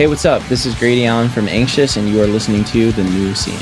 Hey, what's up? This is Grady Allen from Anxious, and you are listening to The New Scene.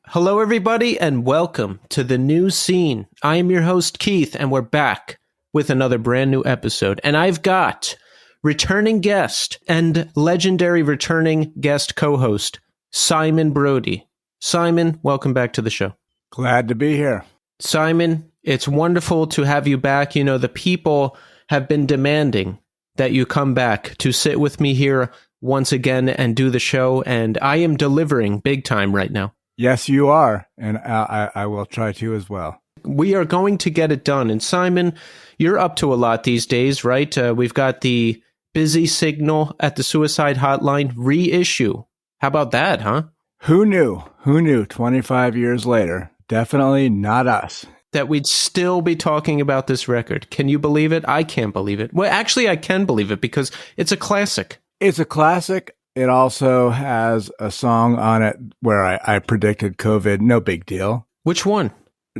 Hello, everybody, and welcome to The New Scene. I am your host, Keith, and we're back with another brand new episode. And I've got returning guest and legendary returning guest co-host, Simon Brody. Simon, welcome back to the show. Glad to be here. Simon, it's wonderful to have you back. You know, the people have been demanding that you come back to sit with me here once again and do the show, and I am delivering big time right now. Yes, you are, and I will try to as well. We are going to get it done. And Simon, you're up to a lot these days, right? We've got the busy signal at the Suicide Hotline reissue. How about that, huh? Who knew? 25 years later, definitely not us. That we'd still be talking about this record. Can you believe it? I can't believe it. Well, actually, I can believe it because it's a classic. It's a classic. It also has a song on it where I predicted COVID. No big deal. Which one?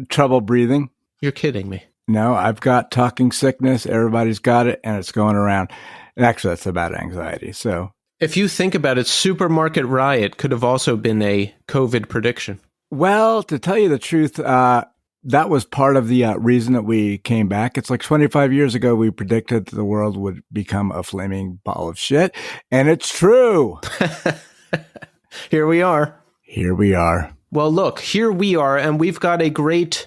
Trouble breathing. You're kidding me. No, I've got talking sickness. Everybody's got it, and it's going around. And actually, that's about anxiety. So, if you think about it, Supermarket Riot could have also been a COVID prediction. Well, to tell you the truth, that was part of the reason that we came back. It's like 25 years ago, we predicted that the world would become a flaming ball of shit. And it's true. Here we are. Here we are. Well, look, here we are. And we've got a great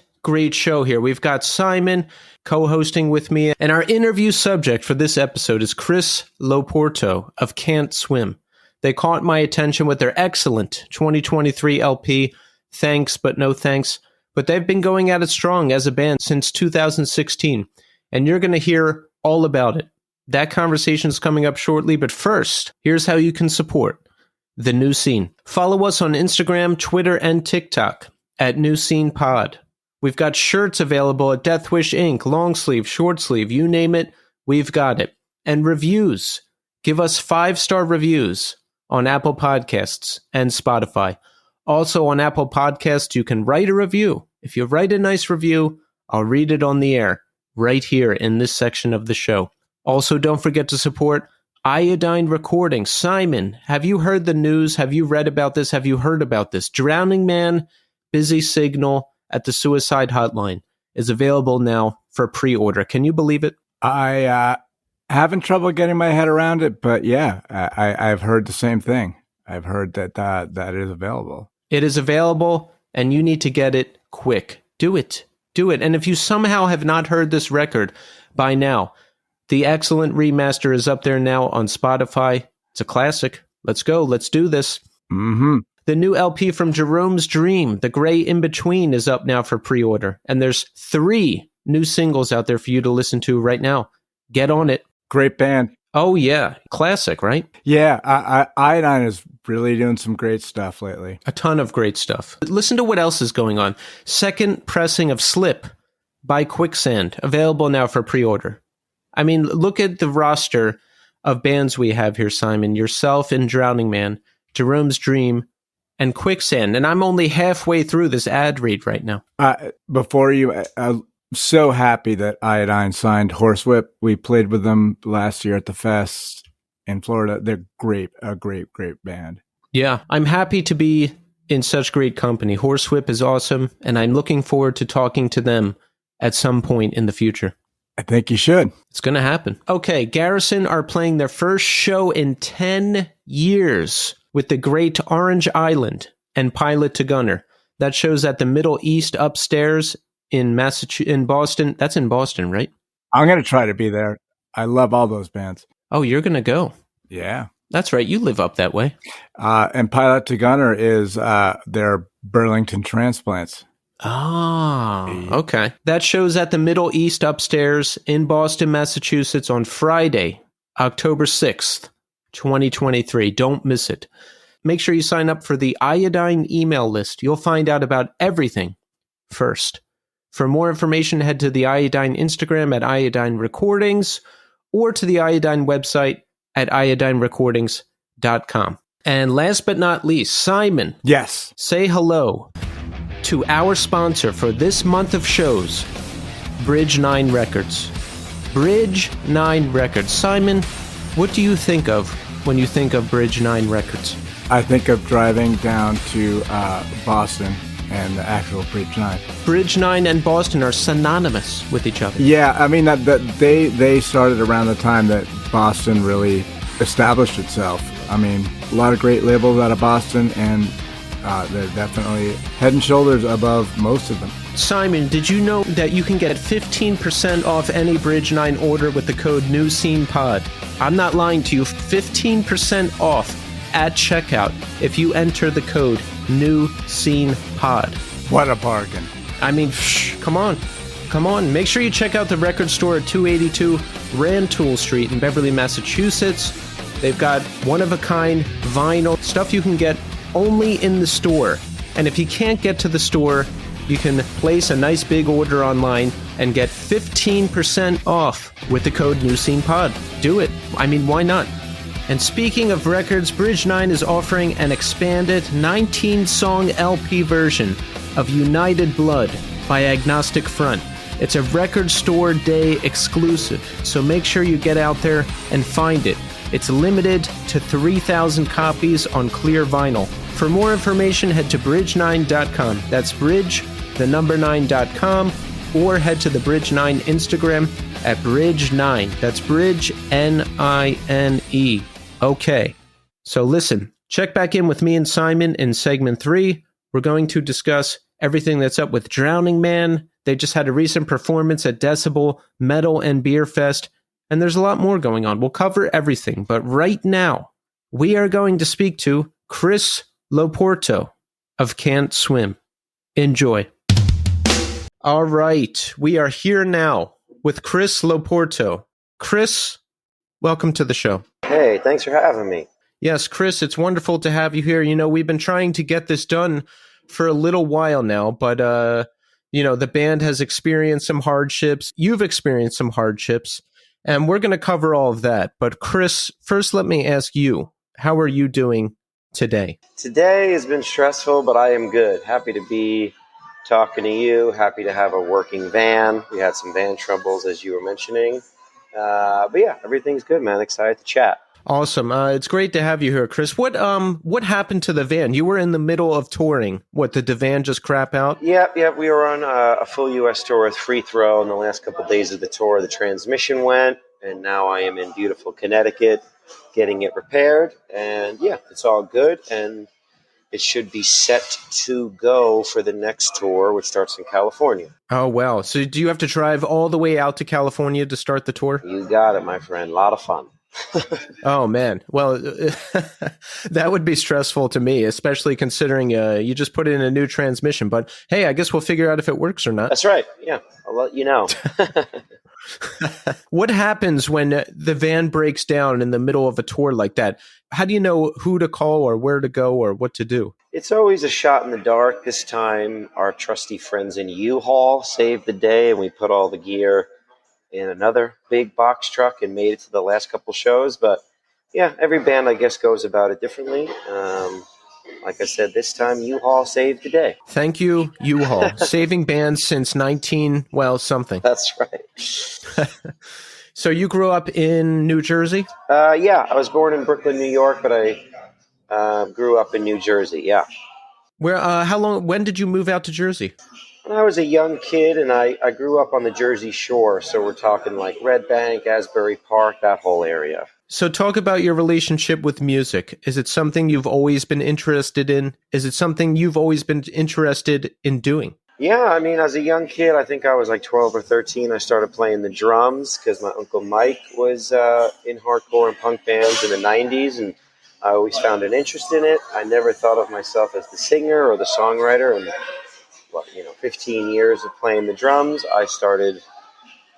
show here. We've got Simon co-hosting with me. And our interview subject for this episode is Chris LoPorto of Can't Swim. They caught my attention with their excellent 2023 LP, Thanks But No Thanks. But they've been going at it strong as a band since 2016, and you're going to hear all about it. That conversation is coming up shortly, but first, here's how you can support The New Scene. Follow us on Instagram, Twitter, and TikTok at New Scene Pod. We've got shirts available at Death Wish Inc., long sleeve, short sleeve, you name it, we've got it. And reviews. Give us 5-star reviews on Apple Podcasts and Spotify. Also on Apple Podcasts, you can write a review. If you write a nice review, I'll read it on the air right here in this section of the show. Also, don't forget to support Iodine Recording. Simon, have you heard the news? Have you read about this? Have you heard about this? Drowningman, Busy Signal at the Suicide Hotline is available now for pre-order. Can you believe it? I having trouble getting my head around it, but yeah, I've heard the same thing. I've heard that is available. It is available, and you need to get it quick. Do it. Do it. And if you somehow have not heard this record by now, the excellent remaster is up there now on Spotify. It's a classic. Let's go. Let's do this. Mm-hmm. The new LP from Jerome's Dream, The Gray In Between, is up now for pre-order. And there's 3 new singles out there for you to listen to right now. Get on it. Great band. Oh, yeah. Classic, right? Yeah, Iodine is really doing some great stuff lately. A ton of great stuff. Listen to what else is going on. Second pressing of Slip by Quicksand, available now for pre-order. I mean, look at the roster of bands we have here, Simon. Yourself in Drowningman, Jerome's Dream, and Quicksand. And I'm only halfway through this ad read right now. Before you... so happy that Iodine signed Horsewhip. We played with them last year at the fest in Florida. They're great, a great band. Yeah, I'm happy to be in such great company. Horsewhip is awesome, and I'm looking forward to talking to them at some point in the future. I think you should. It's going to happen. Okay, Garrison are playing their first show in 10 years with the great Orange Island and Pilot to Gunner. That show's at the Middle East upstairs in Boston. That's in Boston, right? I'm going to try to be there. I love all those bands. Oh, you're going to go? Yeah. That's right. You live up that way. And Pilot to Gunner is their Burlington Transplants. Oh, okay. That show's at the Middle East upstairs in Boston, Massachusetts on Friday, October 6th, 2023. Don't miss it. Make sure you sign up for the Iodine email list. You'll find out about everything first. For more information, head to the Iodine Instagram at Iodine Recordings or to the Iodine website at iodinerecordings.com. And last but not least, Simon. Yes. Say hello to our sponsor for this month of shows, Bridge 9 Records. Bridge 9 Records. Simon, what do you think of when you think of Bridge 9 Records? I think of driving down to Boston and the actual Bridge 9. Bridge 9 and Boston are synonymous with each other. Yeah, I mean, they started around the time that Boston really established itself. I mean, a lot of great labels out of Boston, and they're definitely head and shoulders above most of them. Simon, did you know that you can get 15% off any Bridge 9 order with the code NewScenePod? I'm not lying to you. 15% off at checkout if you enter the code NewScenePod. What a bargain. I mean, come on. Come on. Make sure you check out the record store at 282 Rantoul Street in Beverly, Massachusetts. They've got one-of-a-kind vinyl stuff you can get only in the store. And if you can't get to the store, you can place a nice big order online and get 15% off with the code NewScenePod. Do it. I mean, why not? And speaking of records, Bridge 9 is offering an expanded 19-song LP version of United Blood by Agnostic Front. It's a record store day exclusive, so make sure you get out there and find it. It's limited to 3,000 copies on clear vinyl. For more information, head to bridge9.com. That's bridge9.com, or head to the Bridge 9 Instagram at Bridge9. That's Bridge, N-I-N-E. Okay, so listen, check back in with me and Simon in segment 3. We're going to discuss everything that's up with Drowningman. They just had a recent performance at Decibel, Metal and Beer Fest, and there's a lot more going on. We'll cover everything, but right now, we are going to speak to Chris LoPorto of Can't Swim. Enjoy. All right, we are here now with Chris LoPorto. Chris, welcome to the show. Hey, thanks for having me. Yes, Chris, it's wonderful to have you here. You know, we've been trying to get this done for a little while now, but, you know, the band has experienced some hardships. You've experienced some hardships, and we're going to cover all of that. But Chris, first let me ask you, how are you doing today? Today has been stressful, but I am good. Happy to be talking to you. Happy to have a working van. We had some van troubles, as you were mentioning. But yeah, everything's good, man. Excited to chat. Awesome. It's great to have you here, Chris. What happened to the van? You were in the middle of touring. What, did the van just crap out? Yep. We were on a full U.S. tour with Free Throw. In the last couple of days of the tour, the transmission went, and now I am in beautiful Connecticut getting it repaired. And yeah, it's all good, and it should be set to go for the next tour, which starts in California. Oh, wow. So do you have to drive all the way out to California to start the tour? You got it, my friend. A lot of fun. Oh, man. Well, that would be stressful to me, especially considering you just put in a new transmission. But hey, I guess we'll figure out if it works or not. That's right. Yeah, I'll let you know. What happens when the van breaks down in the middle of a tour like that? How do you know who to call or where to go or what to do? It's always a shot in the dark. This time, our trusty friends in U-Haul saved the day, and we put all the gear in another big box truck and made it to the last couple shows. But yeah, every band, I guess, goes about it differently. Like I said, this time U-Haul saved the day. Thank you, U-Haul. Saving bands since something. That's right. So you grew up in New Jersey? Yeah, I was born in Brooklyn, New York, but I grew up in New Jersey, yeah. When did you move out to Jersey? When I was a young kid, and I grew up on the Jersey Shore, so we're talking like Red Bank, Asbury Park, that whole area. So talk about your relationship with music. Is it something you've always been interested in? Is it something you've always been interested in doing? Yeah, I mean, as a young kid, I think I was like 12 or 13, I started playing the drums because my Uncle Mike was in hardcore and punk bands in the 90s, and I always found an interest in it. I never thought of myself as the singer or the songwriter, and 15 years of playing the drums, I started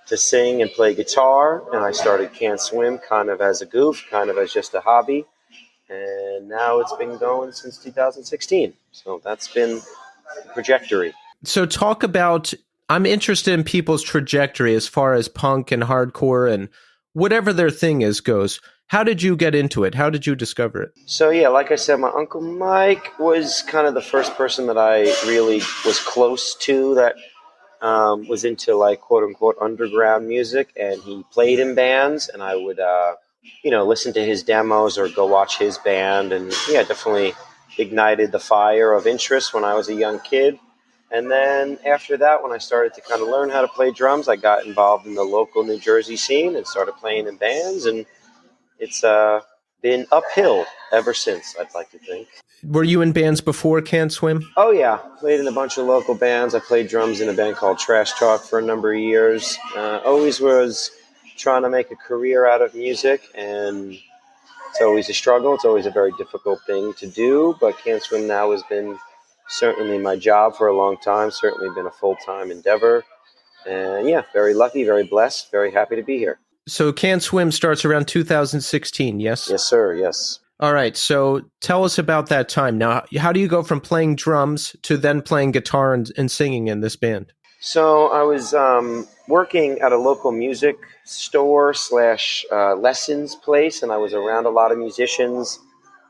to sing and play guitar, and I started Can't Swim kind of as a goof, kind of as just a hobby, and now it's been going since 2016. So that's been the trajectory. So talk about I'm interested in people's trajectory as far as punk and hardcore and whatever their thing is goes. How did you get into it? How did you discover it? So yeah, like I said, my Uncle Mike was kind of the first person that I really was close to that was into like quote unquote underground music, and he played in bands, and I would listen to his demos or go watch his band, and yeah, definitely ignited the fire of interest when I was a young kid. And then after that, when I started to kind of learn how to play drums, I got involved in the local New Jersey scene and started playing in bands, and it's been uphill ever since, I'd like to think. Were you in bands before Can't Swim? Oh, yeah. Played in a bunch of local bands. I played drums in a band called Trash Talk for a number of years. Always was trying to make a career out of music, and it's always a struggle. It's always a very difficult thing to do, but Can't Swim now has been certainly my job for a long time, certainly been a full-time endeavor. And yeah, very lucky, very blessed, very happy to be here. So Can't Swim starts around 2016, yes? Yes, sir, yes. All right, so tell us about that time. Now, how do you go from playing drums to then playing guitar and singing in this band? So I was working at a local music store / lessons place, and I was around a lot of musicians.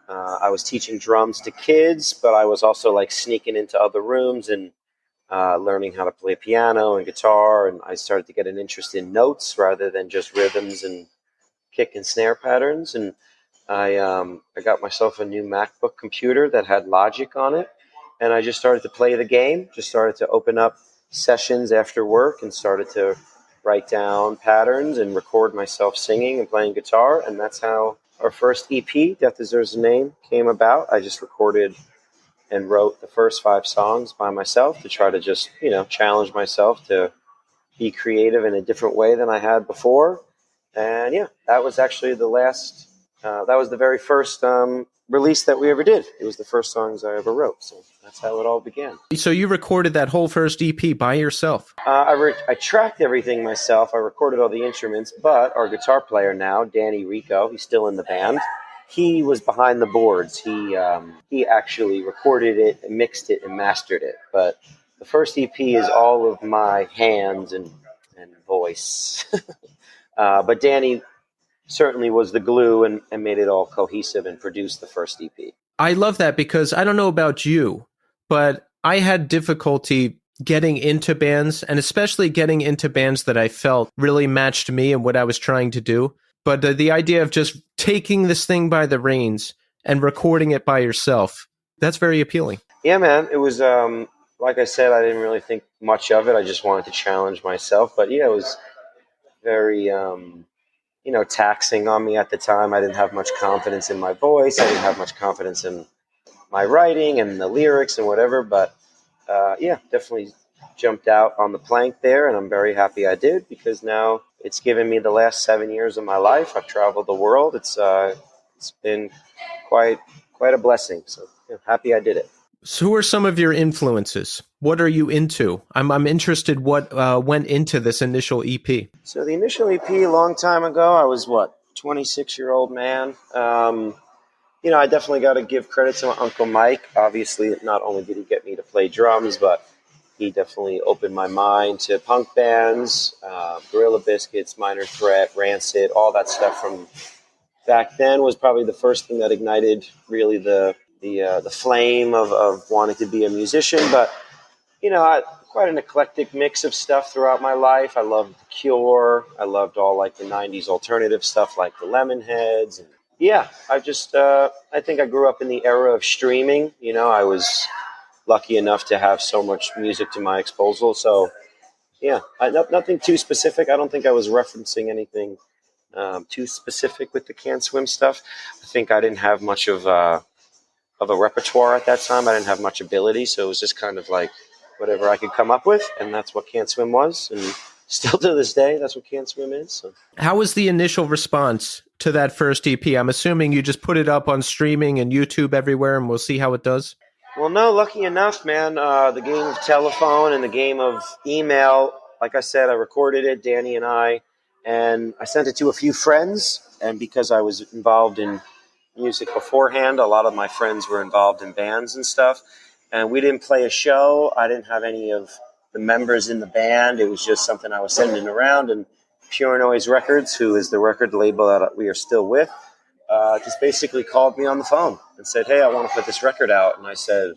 I was teaching drums to kids, but I was also like sneaking into other rooms and learning how to play piano and guitar, and I started to get an interest in notes rather than just rhythms and kick and snare patterns. And I got myself a new MacBook computer that had Logic on it, and I just started to play the game, just started to open up sessions after work and started to write down patterns and record myself singing and playing guitar, and that's how our first EP, Death Deserves a Name, came about. I just recorded and wrote the first 5 songs by myself to try to just, challenge myself to be creative in a different way than I had before. And yeah, that was actually that was the very first release that we ever did. It was the first songs I ever wrote. So that's how it all began. So you recorded that whole first EP by yourself? I tracked everything myself. I recorded all the instruments, but our guitar player now, Danny Rico, he's still in the band. He was behind the boards. He actually recorded it and mixed it and mastered it. But the first EP is all of my hands and voice. But Danny certainly was the glue and made it all cohesive and produced the first EP. I love that because I don't know about you, but I had difficulty getting into bands, and especially getting into bands that I felt really matched me and what I was trying to do. But the idea of just taking this thing by the reins and recording it by yourself, that's very appealing. Yeah, man. It was, like I said, I didn't really think much of it. I just wanted to challenge myself. But yeah, it was very, taxing on me at the time. I didn't have much confidence in my voice. I didn't have much confidence in my writing and the lyrics and whatever. But yeah, definitely jumped out on the plank there. And I'm very happy I did, because now it's given me the last 7 years of my life. I've traveled the world. It's been quite a blessing. So happy I did it. So who are some of your influences? What are you into? I'm interested what went into this initial EP. So the initial EP, a long time ago, I was 26-year-old man. I definitely got to give credit to my Uncle Mike. Obviously, not only did he get me to play drums, but he definitely opened my mind to punk bands, Gorilla Biscuits, Minor Threat, Rancid, all that stuff from back then was probably the first thing that ignited really the flame of wanting to be a musician. But, quite an eclectic mix of stuff throughout my life. I loved The Cure. I loved all like the 90s alternative stuff like the Lemonheads. And yeah, I think I grew up in the era of streaming. I was lucky enough to have so much music to my disposal. So yeah, nothing too specific. I don't think I was referencing anything too specific with the Can't Swim stuff. I think I didn't have much of a repertoire at that time. I didn't have much ability, so it was just kind of like whatever I could come up with, and that's what Can't Swim was. And still to this day, that's what Can't Swim is. So. How was the initial response to that first EP? I'm assuming you just put it up on streaming and YouTube everywhere, and we'll see how it does. Well, no, lucky enough, man, the game of telephone and the game of email, like I said, I recorded it, Danny and I sent it to a few friends. And because I was involved in music beforehand, a lot of my friends were involved in bands and stuff. And we didn't play a show. I didn't have any of the members in the band. It was just something I was sending around, and Pure Noise Records, who is the record label that we are still with, just basically called me on the phone and said, "Hey, I want to put this record out." And I said,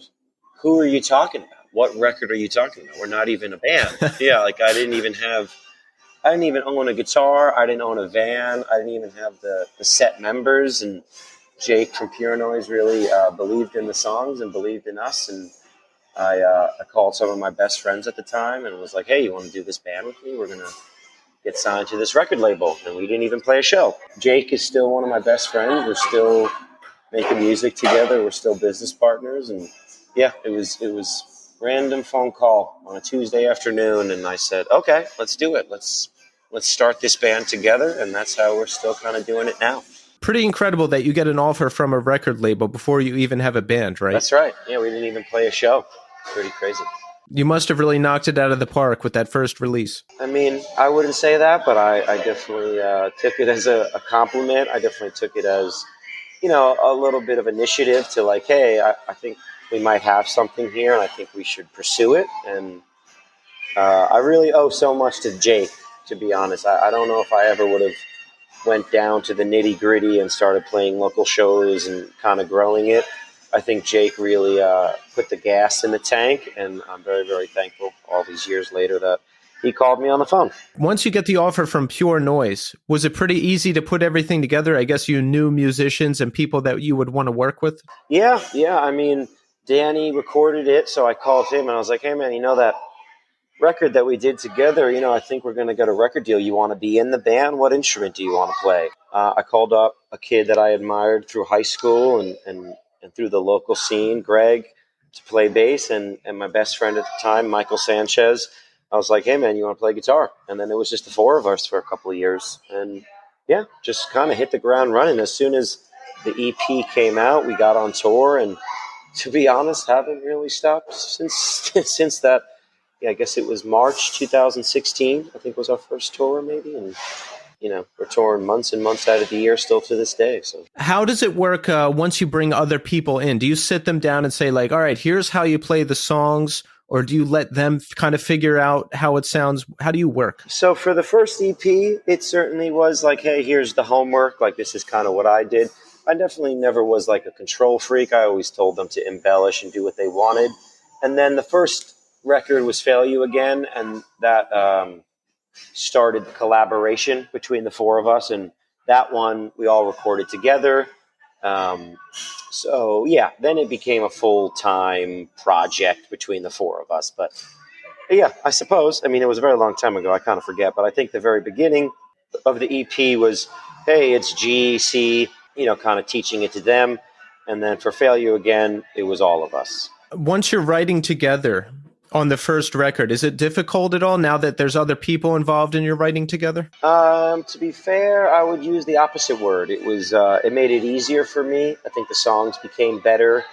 "Who are you talking about? What record are you talking about? We're not even a band." Yeah, like I didn't even own a guitar. I didn't own a van. I didn't even have the set members. And Jake from Pure Noise really believed in the songs and believed in us. And I called some of my best friends at the time and was like, "Hey, you want to do this band with me? We're going to get signed to this record label." And we didn't even play a show. Jake is still one of my best friends. We're still making music together. We're still business partners. And yeah, it was random phone call on a Tuesday afternoon. And I said, "Okay, let's do it. Let's start this band together." And that's how we're still kind of doing it now. Pretty incredible that you get an offer from a record label before you even have a band, right? That's right. Yeah, we didn't even play a show. Pretty crazy. You must have really knocked it out of the park with that first release. I mean, I wouldn't say that, but I definitely took it as a compliment. I definitely took it as, a little bit of initiative to like, hey, I think we might have something here, and I think we should pursue it. And I really owe so much to Jake, to be honest. I don't know if I ever would have went down to the nitty gritty and started playing local shows and kind of growing it. I think Jake really put the gas in the tank, and I'm very, very thankful all these years later that he called me on the phone. Once you get the offer from Pure Noise, was it pretty easy to put everything together? I guess you knew musicians and people that you would want to work with? Yeah. I mean, Danny recorded it, so I called him and I was like, "Hey, man, that record that we did together, I think we're going to get a record deal. You want to be in the band? What instrument do you want to play?" I called up a kid that I admired through high school and through the local scene, Greg, to play bass, and my best friend at the time, Michael Sanchez. I was like, "Hey, man, you want to play guitar?" And then it was just the four of us for a couple of years. And yeah, just kind of hit the ground running. As soon as the EP came out, we got on tour, and to be honest, haven't really stopped since that. Yeah, I guess it was March 2016, I think was our first tour maybe. And, we're touring months and months out of the year still to this day. So how does it work once you bring other people in? Do you sit them down and say like, all right, here's how you play the songs? Or do you let them kind of figure out how it sounds? How do you work? So for the first EP, it certainly was like, hey, here's the homework. Like, this is kind of what I did. I definitely never was like a control freak. I always told them to embellish and do what they wanted. And then the first record was Fail You Again, and that started the collaboration between the four of us, and that one we all recorded together. So yeah, then it became a full-time project between the four of us. But yeah, I suppose, I mean, it was a very long time ago, I kind of forget, but I think the very beginning of the EP was, hey, it's G, C, kind of teaching it to them. And then for Fail You Again, it was all of us. Once you're writing together on the first record, is it difficult at all now that there's other people involved in your writing together? To be fair, I would use the opposite word. It was, it made it easier for me. I think the songs became better.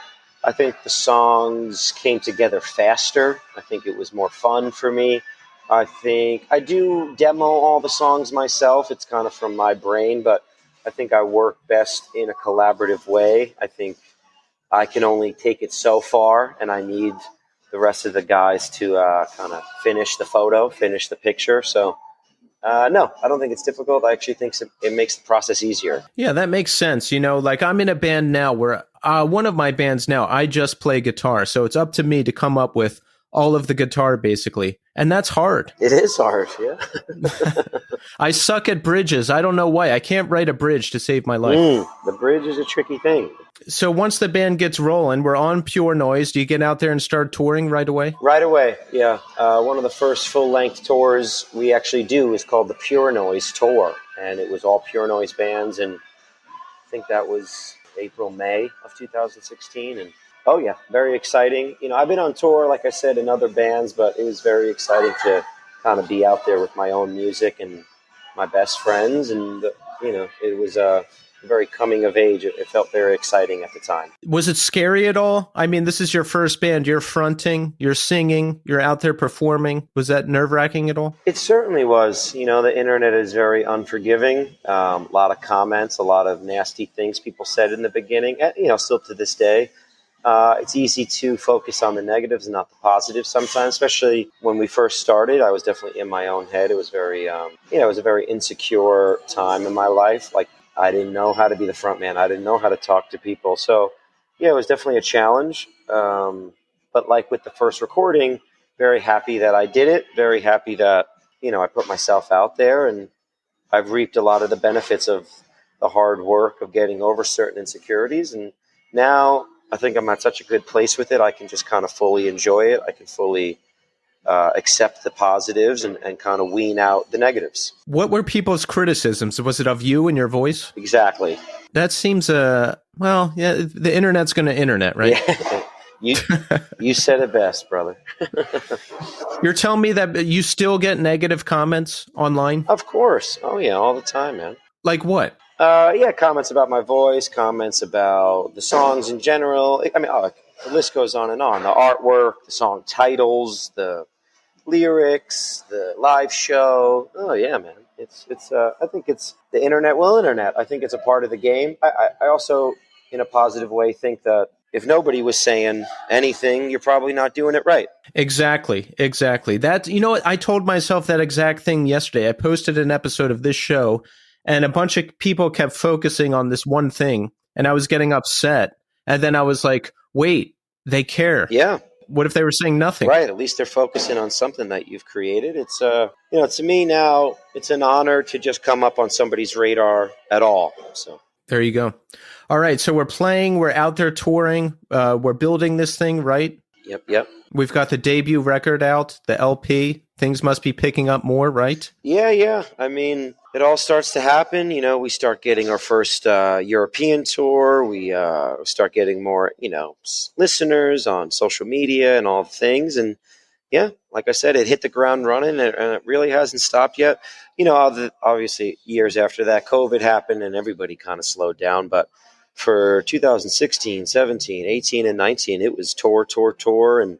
I think the songs came together faster. I think it was more fun for me. I think I do demo all the songs myself. It's kind of from my brain, but I think I work best in a collaborative way. I think I can only take it so far, and I need the rest of the guys to kind of finish the photo, finish the picture. So, no, I don't think it's difficult. I actually think it makes the process easier. Yeah, that makes sense. Like I'm in a band now where one of my bands now, I just play guitar. So it's up to me to come up with all of the guitar, basically. And that's hard. It is hard, yeah. I suck at bridges. I don't know why. I can't write a bridge to save my life. The bridge is a tricky thing. So once the band gets rolling, we're on Pure Noise. Do you get out there and start touring right away? Right away, yeah. One of the first full-length tours we actually do is called the Pure Noise Tour. And it was all Pure Noise bands. And I think that was April, May of 2016. And oh, yeah, very exciting. I've been on tour, like I said, in other bands, but it was very exciting to kind of be out there with my own music and my best friends. And, it was very coming of age. It felt very exciting at the time. Was it scary at all? I mean, this is your first band. You're fronting, you're singing, you're out there performing. Was that nerve-wracking at all? It certainly was. The internet is very unforgiving. A lot of comments, a lot of nasty things people said in the beginning, still to this day. it's easy to focus on the negatives and not the positives sometimes, especially when we first started. I was definitely in my own head. It was very, it was a very insecure time in my life. Like, I didn't know how to be the front man. I didn't know how to talk to people. So, yeah, it was definitely a challenge. But like with the first recording, very happy that I did it. Very happy that, I put myself out there, and I've reaped a lot of the benefits of the hard work of getting over certain insecurities. And now I think I'm at such a good place with it. I can just kind of fully enjoy it. I can fully accept the positives and kind of wean out the negatives. What were people's criticisms? Was it of you and your voice? Exactly. That seems, the internet's going to internet, right? Yeah. You said it best, brother. You're telling me that you still get negative comments online? Of course. Oh, yeah, all the time, man. Like what? Comments about my voice, comments about the songs in general. I mean, the list goes on and on. The artwork, the song titles, the lyrics, the live show. Oh, yeah, man. It's. I think it's the internet will internet. I think it's a part of the game. I also, in a positive way, think that if nobody was saying anything, you're probably not doing it right. Exactly. That, what? I told myself that exact thing yesterday. I posted an episode of this show, and a bunch of people kept focusing on this one thing, and I was getting upset. And then I was like, wait, they care. Yeah. What if they were saying nothing? Right. At least they're focusing on something that you've created. It's, to me now, it's an honor to just come up on somebody's radar at all. So there you go. All right. So we're playing, we're out there touring, we're building this thing, right? Yep. We've got the debut record out, the LP. Things must be picking up more, right? Yeah. I mean, it all starts to happen. We start getting our first European tour. We start getting more, listeners on social media and all the things. And yeah, like I said, it hit the ground running, and it really hasn't stopped yet. Obviously, years after that, COVID happened and everybody kind of slowed down. But for 2016, 17, 18, and 19, it was tour, and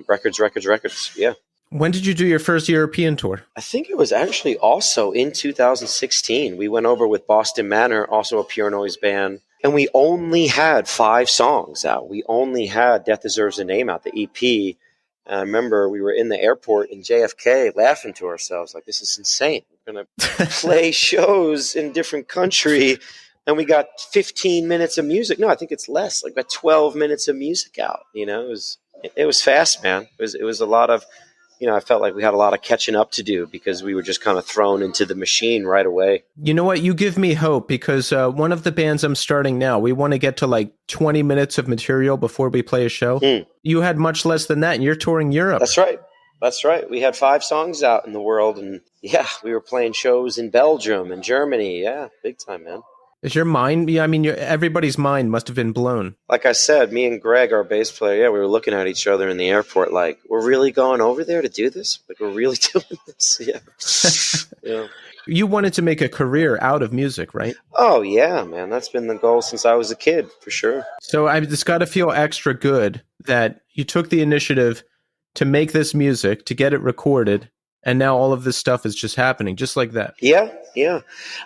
records. Yeah. When did you do your first European tour? I think it was actually also in 2016. We went over with Boston Manor, also a Pure Noise band, and we only had 5 songs out. We only had Death Deserves a Name out, the EP. And I remember we were in the airport in JFK laughing to ourselves, like, this is insane. We're going to play shows in different country, and we got 15 minutes of music. No, I think it's less, like about 12 minutes of music out. It was fast, man. It was a lot of, I felt like we had a lot of catching up to do because we were just kind of thrown into the machine right away. You know what? You give me hope because one of the bands I'm starting now, we want to get to like 20 minutes of material before we play a show. You had much less than that, and you're touring Europe. That's right. We had 5 songs out in the world, and yeah, we were playing shows in Belgium and Germany. Yeah, big time, man. Is your mind? Yeah, I mean, everybody's mind must have been blown. Like I said, me and Greg, our bass player, we were looking at each other in the airport like, we're really going over there to do this? Like, we're really doing this? Yeah. Yeah. You wanted to make a career out of music, right? Oh, yeah, man. That's been the goal since I was a kid, for sure. So it's got to feel extra good that you took the initiative to make this music, to get it recorded, and now all of this stuff is just happening, just like that. Yeah.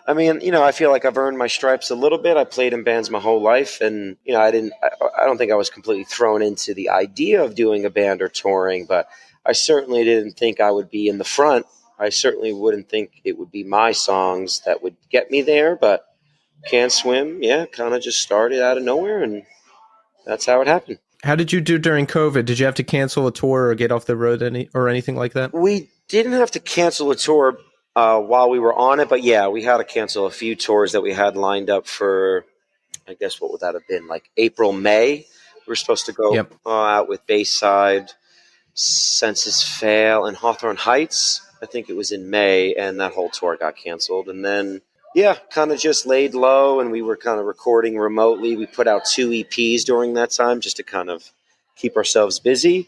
I mean, I feel like I've earned my stripes a little bit. I played in bands my whole life, and I don't think I was completely thrown into the idea of doing a band or touring, but I certainly didn't think I would be in the front. I certainly wouldn't think it would be my songs that would get me there, but Can't Swim, kind of just started out of nowhere, and that's how it happened. How did you do during COVID? Did you have to cancel a tour or get off the road or anything like that? We didn't have to cancel a tour while we were on it, but yeah, we had to cancel a few tours that we had lined up for, I guess, what would that have been, like April, May? We were supposed to go out with Bayside, Census Fail, and Hawthorne Heights. I think it was in May, and that whole tour got canceled. And then, kind of just laid low, and we were kind of recording remotely. We put out 2 EPs during that time just to kind of keep ourselves busy.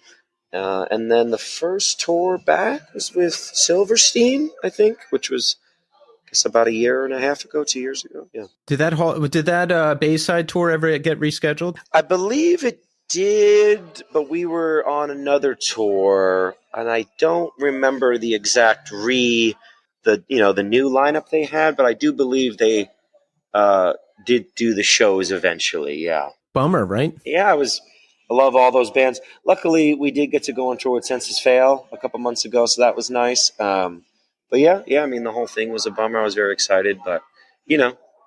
And then the first tour back was with Silverstein, I think, which was, I guess, about a year and a half ago, 2 years ago. Yeah. Did that Bayside tour ever get rescheduled? I believe it did, but we were on another tour, and I don't remember the exact the new lineup they had, but I do believe they did do the shows eventually. Yeah. Bummer, right? Yeah, it was. I love all those bands. Luckily, we did get to go on tour with Census Fail a couple months ago, so that was nice. But yeah, I mean, the whole thing was a bummer. I was very excited, but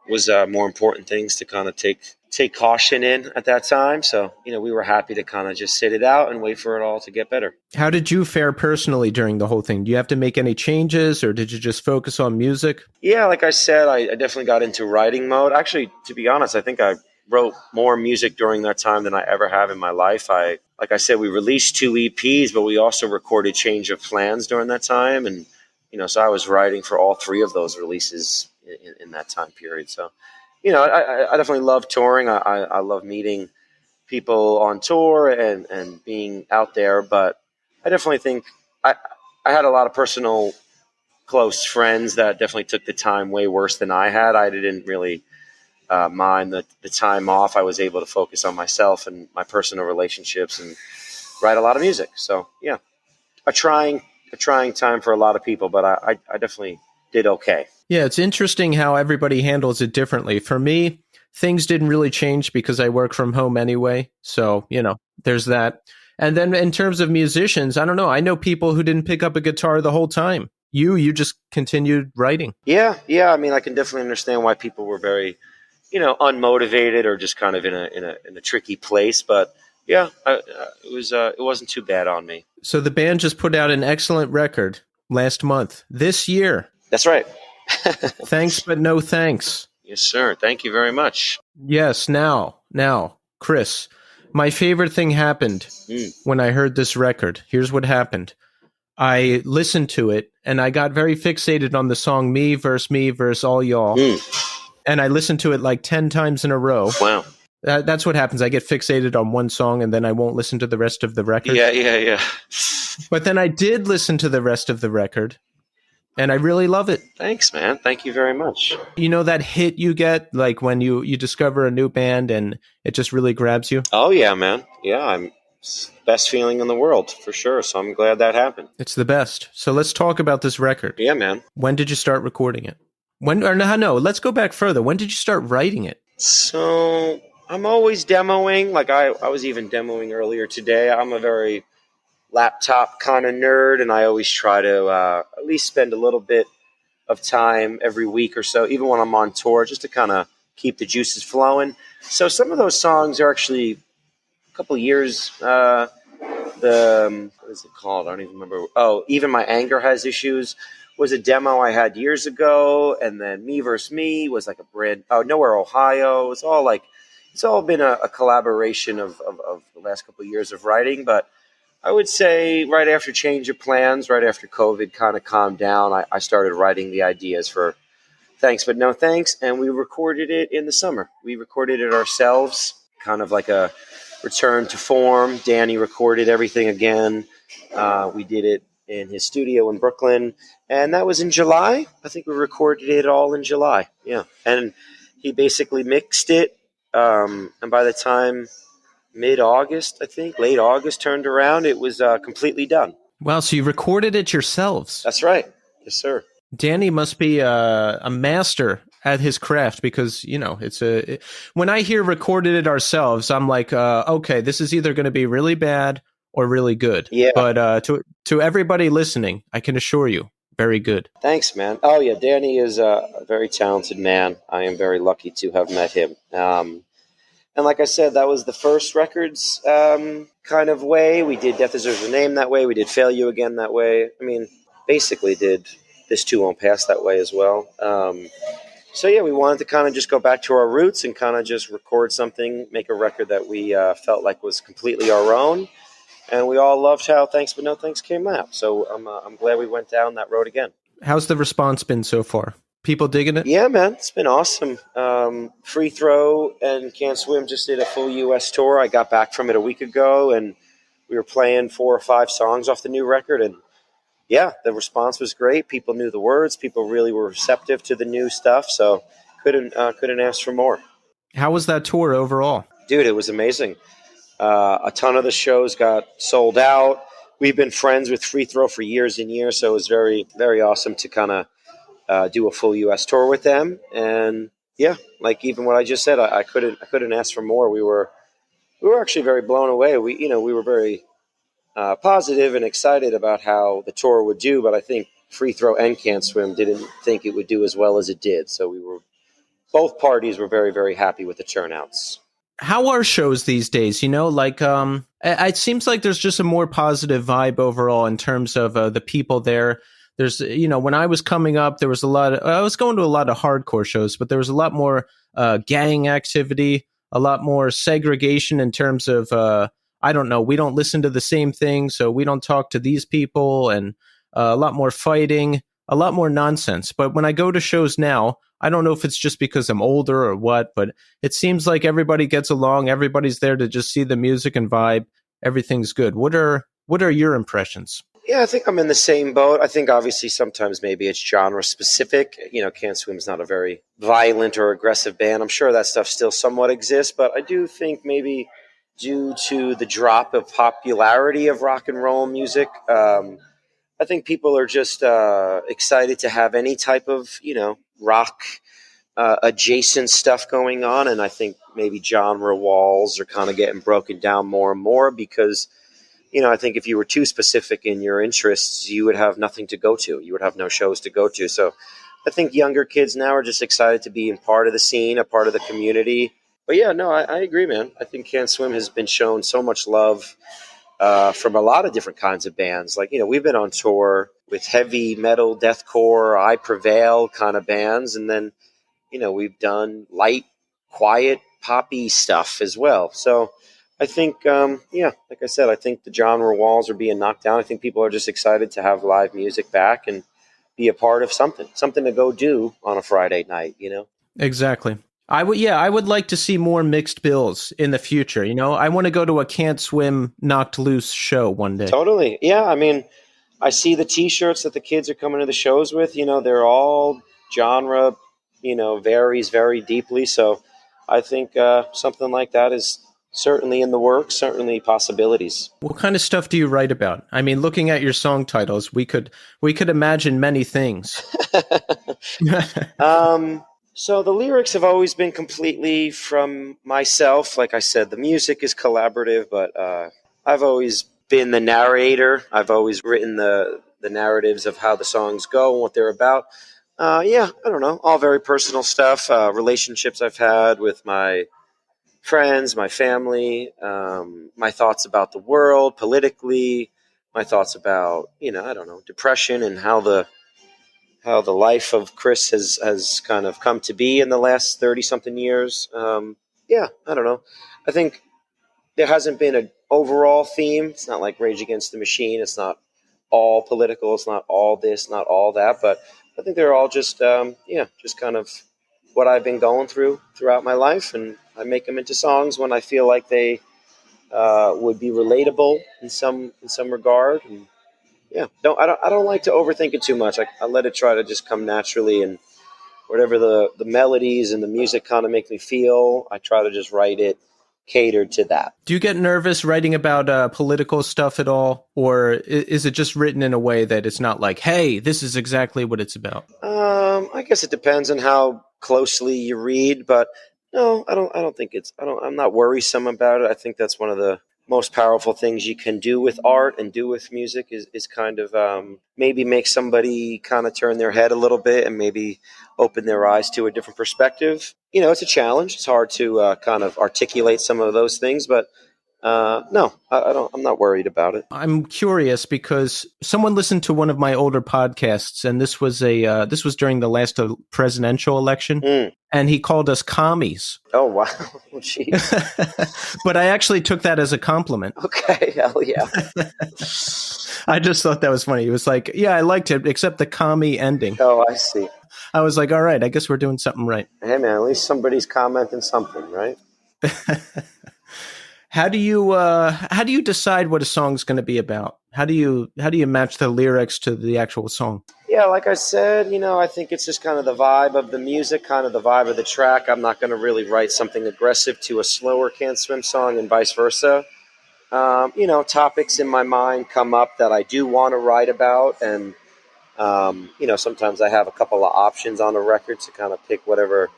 was more important things to kind of take caution in at that time. So we were happy to kind of just sit it out and wait for it all to get better. How did you fare personally during the whole thing? Do you have to make any changes, or did you just focus on music? Yeah, like I said, I definitely got into writing mode. Actually, to be honest, I think I wrote more music during that time than I ever have in my life. Like I said, we released 2 EPs, but we also recorded Change of Plans during that time. And, so I was writing for all 3 of those releases in that time period. So, I definitely love touring. I love meeting people on tour and being out there. But I definitely think I had a lot of personal close friends that definitely took the time way worse than I had. I didn't really mind the time off. I was able to focus on myself and my personal relationships and write a lot of music. So yeah, a trying time for a lot of people, but I definitely did okay. Yeah, it's interesting how everybody handles it differently. For me, things didn't really change because I work from home anyway. So, there's that. And then in terms of musicians, I don't know. I know people who didn't pick up a guitar the whole time. You just continued writing. Yeah. I mean, I can definitely understand why people were very, unmotivated or just kind of in a tricky place. But yeah, it wasn't too bad on me. So the band just put out an excellent record last month, this year. That's right. Thanks, but no thanks. Yes, sir. Thank you very much. Yes. Now, Chris, my favorite thing happened when I heard this record. Here's what happened. I listened to it and I got very fixated on the song Me versus All Y'all. And I listened to it like 10 times in a row. Wow. That's what happens. I get fixated on one song and then I won't listen to the rest of the record. Yeah. But then I did listen to the rest of the record and I really love it. Thanks, man. Thank you very much. You know that hit you get like when you discover a new band and it just really grabs you? Oh, yeah, man. Yeah, it's the best feeling in the world for sure. So I'm glad that happened. It's the best. So let's talk about this record. Yeah, man. When did you start recording it? No, let's go back further. When did you start writing it? So I'm always demoing. Like I was even demoing earlier today. I'm a very laptop kind of nerd, and I always try to at least spend a little bit of time every week or so, even when I'm on tour, just to kind of keep the juices flowing. So some of those songs are actually a couple of years. What is it called? I don't even remember. Oh, Even My Anger Has Issues was a demo I had years ago, and then Me vs. Me was like Nowhere, Ohio. It's all been a collaboration of the last couple of years of writing. But I would say right after Change of Plans, right after COVID kind of calmed down, I started writing the ideas for Thanks But No Thanks, and we recorded it in the summer. We recorded it ourselves, kind of like a return to form. Danny recorded everything again. We did it in his studio in Brooklyn, and that was in July. I think we recorded it all in July. Yeah, and he basically mixed it, and by the time mid-August, I think, late August turned around, it was completely done. Wow, so you recorded it yourselves? That's right. Yes, sir. Danny must be a master at his craft because, when I hear recorded it ourselves, I'm like, okay, this is either going to be really bad or really good. Yeah. But to everybody listening, I can assure you, very good. Thanks, man. Oh, yeah, Danny is a very talented man. I am very lucky to have met him. And like I said, that was the first records kind of way. We did Death Deserves a Name that way. We did Fail You Again that way. I mean, basically did This Too Won't Pass that way as well. So, yeah, we wanted to kind of just go back to our roots and kind of just record something, make a record that we felt like was completely our own. And we all loved how Thanks But No Thanks came out. So I'm glad we went down that road again. How's the response been so far? People digging it? Yeah, man. It's been awesome. Free Throw and Can't Swim just did a full U.S. tour. I got back from it a week ago, and we were playing 4 or 5 songs off the new record. And, yeah, the response was great. People knew the words. People really were receptive to the new stuff. So couldn't ask for more. How was that tour overall? Dude, it was amazing. A ton of the shows got sold out. We've been friends with Free Throw for years and years, so it was very, very awesome to kind of do a full U.S. tour with them. And yeah, like even what I just said, I couldn't ask for more. We were we were actually very blown away. We were very positive and excited about how the tour would do, but I think Free Throw and Can't Swim didn't think it would do as well as it did. So both parties were very, very happy with the turnouts. How are shows these days? It seems like there's just a more positive vibe overall in terms of the people there. There's, when I was coming up, there was I was going to a lot of hardcore shows, but there was a lot more gang activity, a lot more segregation in terms of, I don't know, we don't listen to the same thing, so we don't talk to these people, and a lot more fighting, a lot more nonsense. But when I go to shows now, I don't know if it's just because I'm older or what, but it seems like everybody gets along. Everybody's there to just see the music and vibe. Everything's good. What are your impressions? Yeah, I think I'm in the same boat. I think obviously sometimes maybe it's genre specific. Can't Swim's not a very violent or aggressive band. I'm sure that stuff still somewhat exists, but I do think maybe due to the drop of popularity of rock and roll music, I think people are just excited to have any type of, rock adjacent stuff going on. And I think maybe genre walls are kind of getting broken down more and more because, I think if you were too specific in your interests, you would have nothing to go to. You would have no shows to go to. So I think younger kids now are just excited to be a part of the scene, a part of the community. But yeah, no, I agree, man. I think Can't Swim has been shown so much love from a lot of different kinds of bands. Like, we've been on tour with heavy metal, deathcore, I Prevail kind of bands. And then, we've done light, quiet, poppy stuff as well. So I think, like I said, I think the genre walls are being knocked down. I think people are just excited to have live music back and be a part of something to go do on a Friday night, Exactly. I would like to see more mixed bills in the future. I want to go to a Can't Swim Knocked Loose show one day. Totally. Yeah. I mean, I see the t-shirts that the kids are coming to the shows with, they're all genre, varies very deeply. So I think something like that is certainly in the works, certainly possibilities. What kind of stuff do you write about? I mean, looking at your song titles, we could imagine many things. So the lyrics have always been completely from myself. Like I said, the music is collaborative, but I've always been the narrator. I've always written the narratives of how the songs go and what they're about. I don't know, all very personal stuff, relationships I've had with my friends, my family, my thoughts about the world politically, my thoughts about, I don't know, depression and how the life of Chris has kind of come to be in the last 30-something years. I don't know. I think there hasn't been an overall theme. It's not like Rage Against the Machine. It's not all political. It's not all this, not all that. But I think they're all just kind of what I've been going throughout my life. And I make them into songs when I feel like they would be relatable in some regard. And I don't like to overthink it too much. I let it try to just come naturally, and whatever the melodies and the music kind of make me feel, I try to just write it catered to that. Do you get nervous writing about political stuff at all, or is it just written in a way that it's not like, hey, this is exactly what it's about? I guess it depends on how closely you read, but no, I don't think I'm not worrisome about it. I think that's one of the most powerful things you can do with art and do with music is kind of maybe make somebody kind of turn their head a little bit and maybe open their eyes to a different perspective. It's a challenge. It's hard to kind of articulate some of those things, but no, I'm not worried about it. I'm curious because someone listened to one of my older podcasts, and this was during the last presidential election, and he called us commies. Oh wow, jeez! But I actually took that as a compliment. Okay, hell yeah! I just thought that was funny. He was like, "Yeah, I liked it, except the commie ending." Oh, I see. I was like, "All right, I guess we're doing something right." Hey man, at least somebody's commenting something, right? How do you decide what a song's going to be about? How do you match the lyrics to the actual song? Yeah, like I said, I think it's just kind of the vibe of the music, kind of the vibe of the track. I'm not going to really write something aggressive to a slower Can't Swim song and vice versa. Topics in my mind come up that I do want to write about, and sometimes I have a couple of options on a record to kind of pick whatever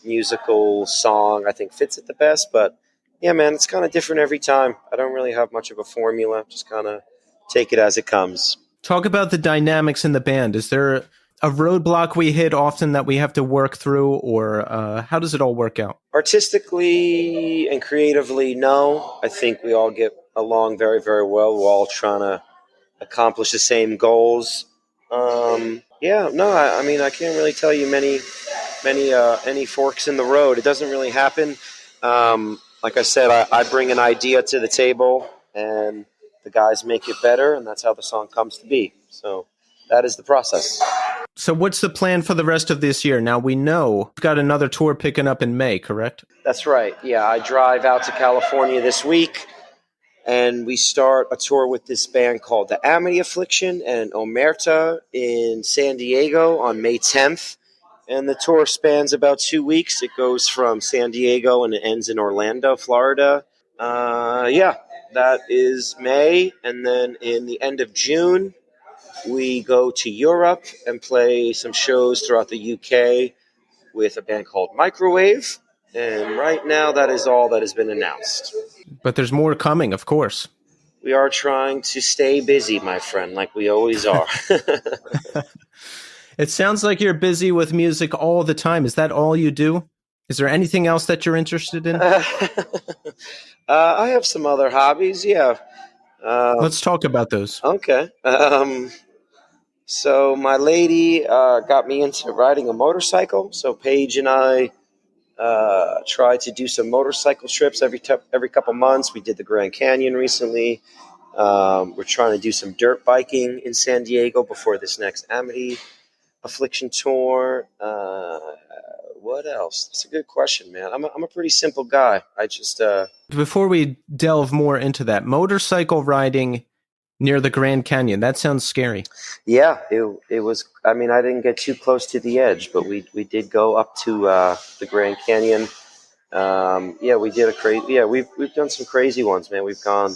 musical song I think fits it the best, but Yeah, man, it's kind of different every time. I don't really have much of a formula. Just kind of take it as it comes. Talk about the dynamics in the band. Is there a roadblock we hit often that we have to work through, or how does it all work out? Artistically and creatively, no. I think we all get along very, very well. We're all trying to accomplish the same goals. Yeah, no, I mean, I can't really tell you any forks in the road. It doesn't really happen. Like I said, I bring an idea to the table, and the guys make it better, and that's how the song comes to be. So that is the process. So what's the plan for the rest of this year? Now we know we've got another tour picking up in May, correct? That's right. Yeah, I drive out to California this week, and we start a tour with this band called the Amity Affliction and Omerta in San Diego on May 10th. And the tour spans about 2 weeks. It goes from San Diego and it ends in Orlando, Florida. Yeah, that is May. And then in the end of June, we go to Europe and play some shows throughout the UK with a band called Microwave. And right now, that is all that has been announced. But there's more coming, of course. We are trying to stay busy, my friend, like we always are. It sounds like you're busy with music all the time. Is that all you do? Is there anything else that you're interested in? I have some other hobbies, yeah. Let's talk about those. Okay. So my lady got me into riding a motorcycle. So Paige and I try to do some motorcycle trips every couple months. We did the Grand Canyon recently. We're trying to do some dirt biking in San Diego before this next Amity Affliction tour. What else? That's a good question, man. I'm a pretty simple guy. I just Before we delve more into that, motorcycle riding near the Grand Canyon, that sounds scary. yeah, it was. I mean, I didn't get too close to the edge, but we did go up to the Grand Canyon. Yeah, we did a crazy. Yeah, we've done some crazy ones, man. We've gone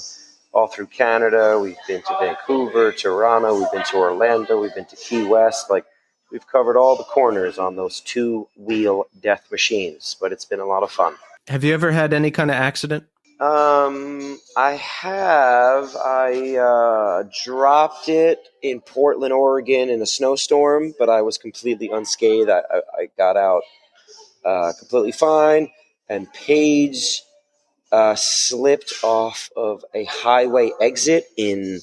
all through Canada. We've been to Vancouver, Toronto. We've been to Orlando. We've been to Key West. Like, we've covered all the corners on those 2-wheel death machines, but it's been a lot of fun. Have you ever had any kind of accident? I have. I dropped it in Portland, Oregon in a snowstorm, but I was completely unscathed. I got out completely fine, and Paige slipped off of a highway exit in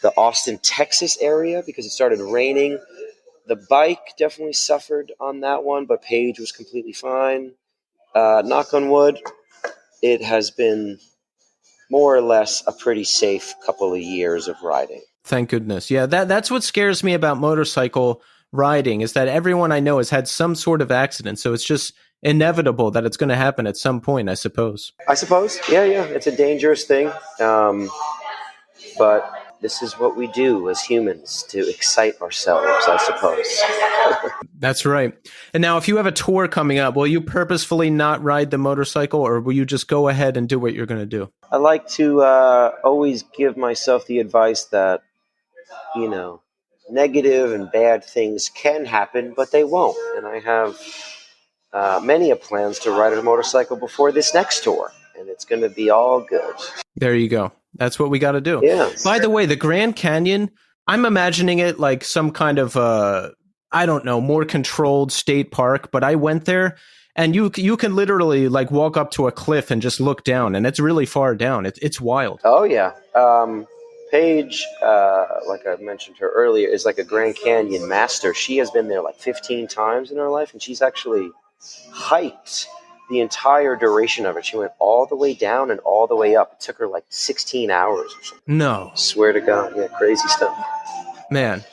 the Austin, Texas area because it started raining. The bike definitely suffered on that one, but Paige was completely fine. Knock on wood, it has been more or less a pretty safe couple of years of riding. Thank goodness. Yeah, that's what scares me about motorcycle riding is that everyone I know has had some sort of accident. So it's just inevitable that it's going to happen at some point, I suppose. Yeah. It's a dangerous thing. But this is what we do as humans to excite ourselves, I suppose. That's right. And now if you have a tour coming up, will you purposefully not ride the motorcycle or will you just go ahead and do what you're going to do? I like to always give myself the advice that, negative and bad things can happen, but they won't. And I have many plans to ride a motorcycle before this next tour, and it's going to be all good. There you go. That's what we got to do. Yeah. By the way, the Grand Canyon, I'm imagining it like some kind of, I don't know, more controlled state park, but I went there and you can literally like walk up to a cliff and just look down, and it's really far down. It's wild. Oh, yeah. Paige, like I mentioned her earlier, is like a Grand Canyon master. She has been there like 15 times in her life, and she's actually hiked the entire duration of it. She went all the way down and all the way up. It took her like 16 hours or something. No. Swear to God. Yeah, crazy stuff. Man,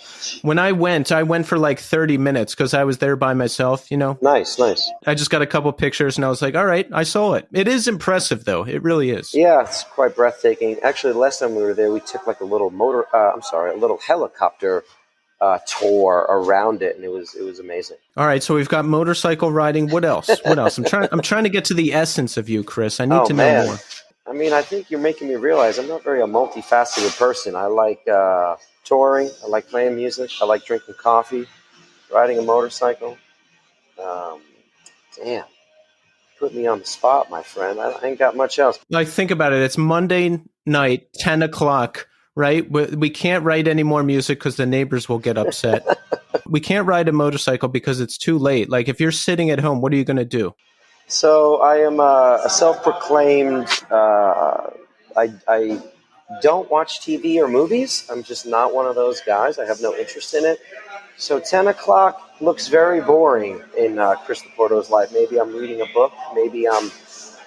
when I went for like 30 minutes because I was there by myself, Nice. I just got a couple pictures and I was like, all right, I saw it. It is impressive, though. It really is. Yeah, it's quite breathtaking. Actually, the last time we were there, we took like a little helicopter tour around it, and it was amazing. All right, so we've got motorcycle riding. What else? I'm trying to get to the essence of you, Chris. I need to know more. I mean, I think you're making me realize I'm not very a multifaceted person. I like touring. I like playing music. I like drinking coffee, riding a motorcycle. Damn. put me on the spot, my friend. I ain't got much else. Like, think about it. It's Monday night, 10 o'clock, right? We can't write any more music because the neighbors will get upset. We can't ride a motorcycle because it's too late. Like, if you're sitting at home, what are you going to do? So I am a self-proclaimed, I don't watch TV or movies. I'm just not one of those guys. I have no interest in it. So 10 o'clock looks very boring in Chris LoPorto's life. Maybe I'm reading a book. Maybe I'm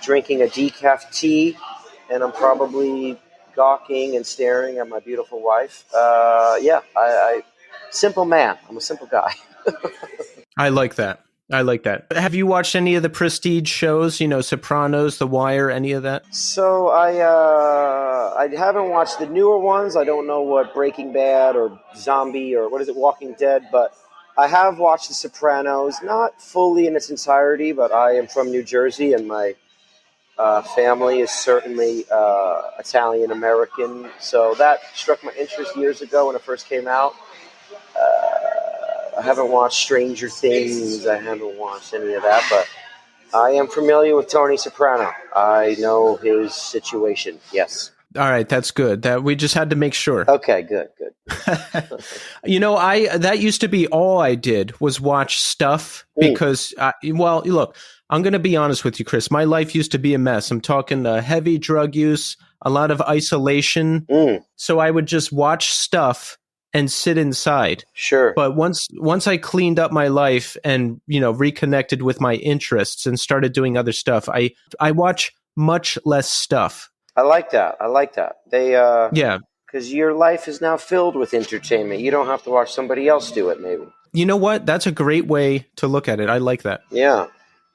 drinking a decaf tea, and I'm probably gawking and staring at my beautiful wife. I simple man. I'm a simple guy. I like that. Have you watched any of the prestige shows, Sopranos, The Wire, any of that? So I haven't watched the newer ones. I don't know what Breaking Bad or Zombie or what is it, Walking Dead, but I have watched The Sopranos, not fully in its entirety, but I am from New Jersey, and my family is certainly Italian-American, so that struck my interest years ago when it first came out. I haven't watched Stranger Things. I haven't watched any of that, but I am familiar with Tony Soprano. I know his situation. Yes. All right, that's good. That we just had to make sure. Okay, good. That used to be all I did was watch stuff because, look, I'm going to be honest with you, Chris. My life used to be a mess. I'm talking heavy drug use, a lot of isolation. So I would just watch stuff and sit inside. Sure. But once I cleaned up my life and, reconnected with my interests and started doing other stuff, I watch much less stuff. I like that. Yeah. Because your life is now filled with entertainment. You don't have to watch somebody else do it, maybe. You know what? That's a great way to look at it. I like that. Yeah.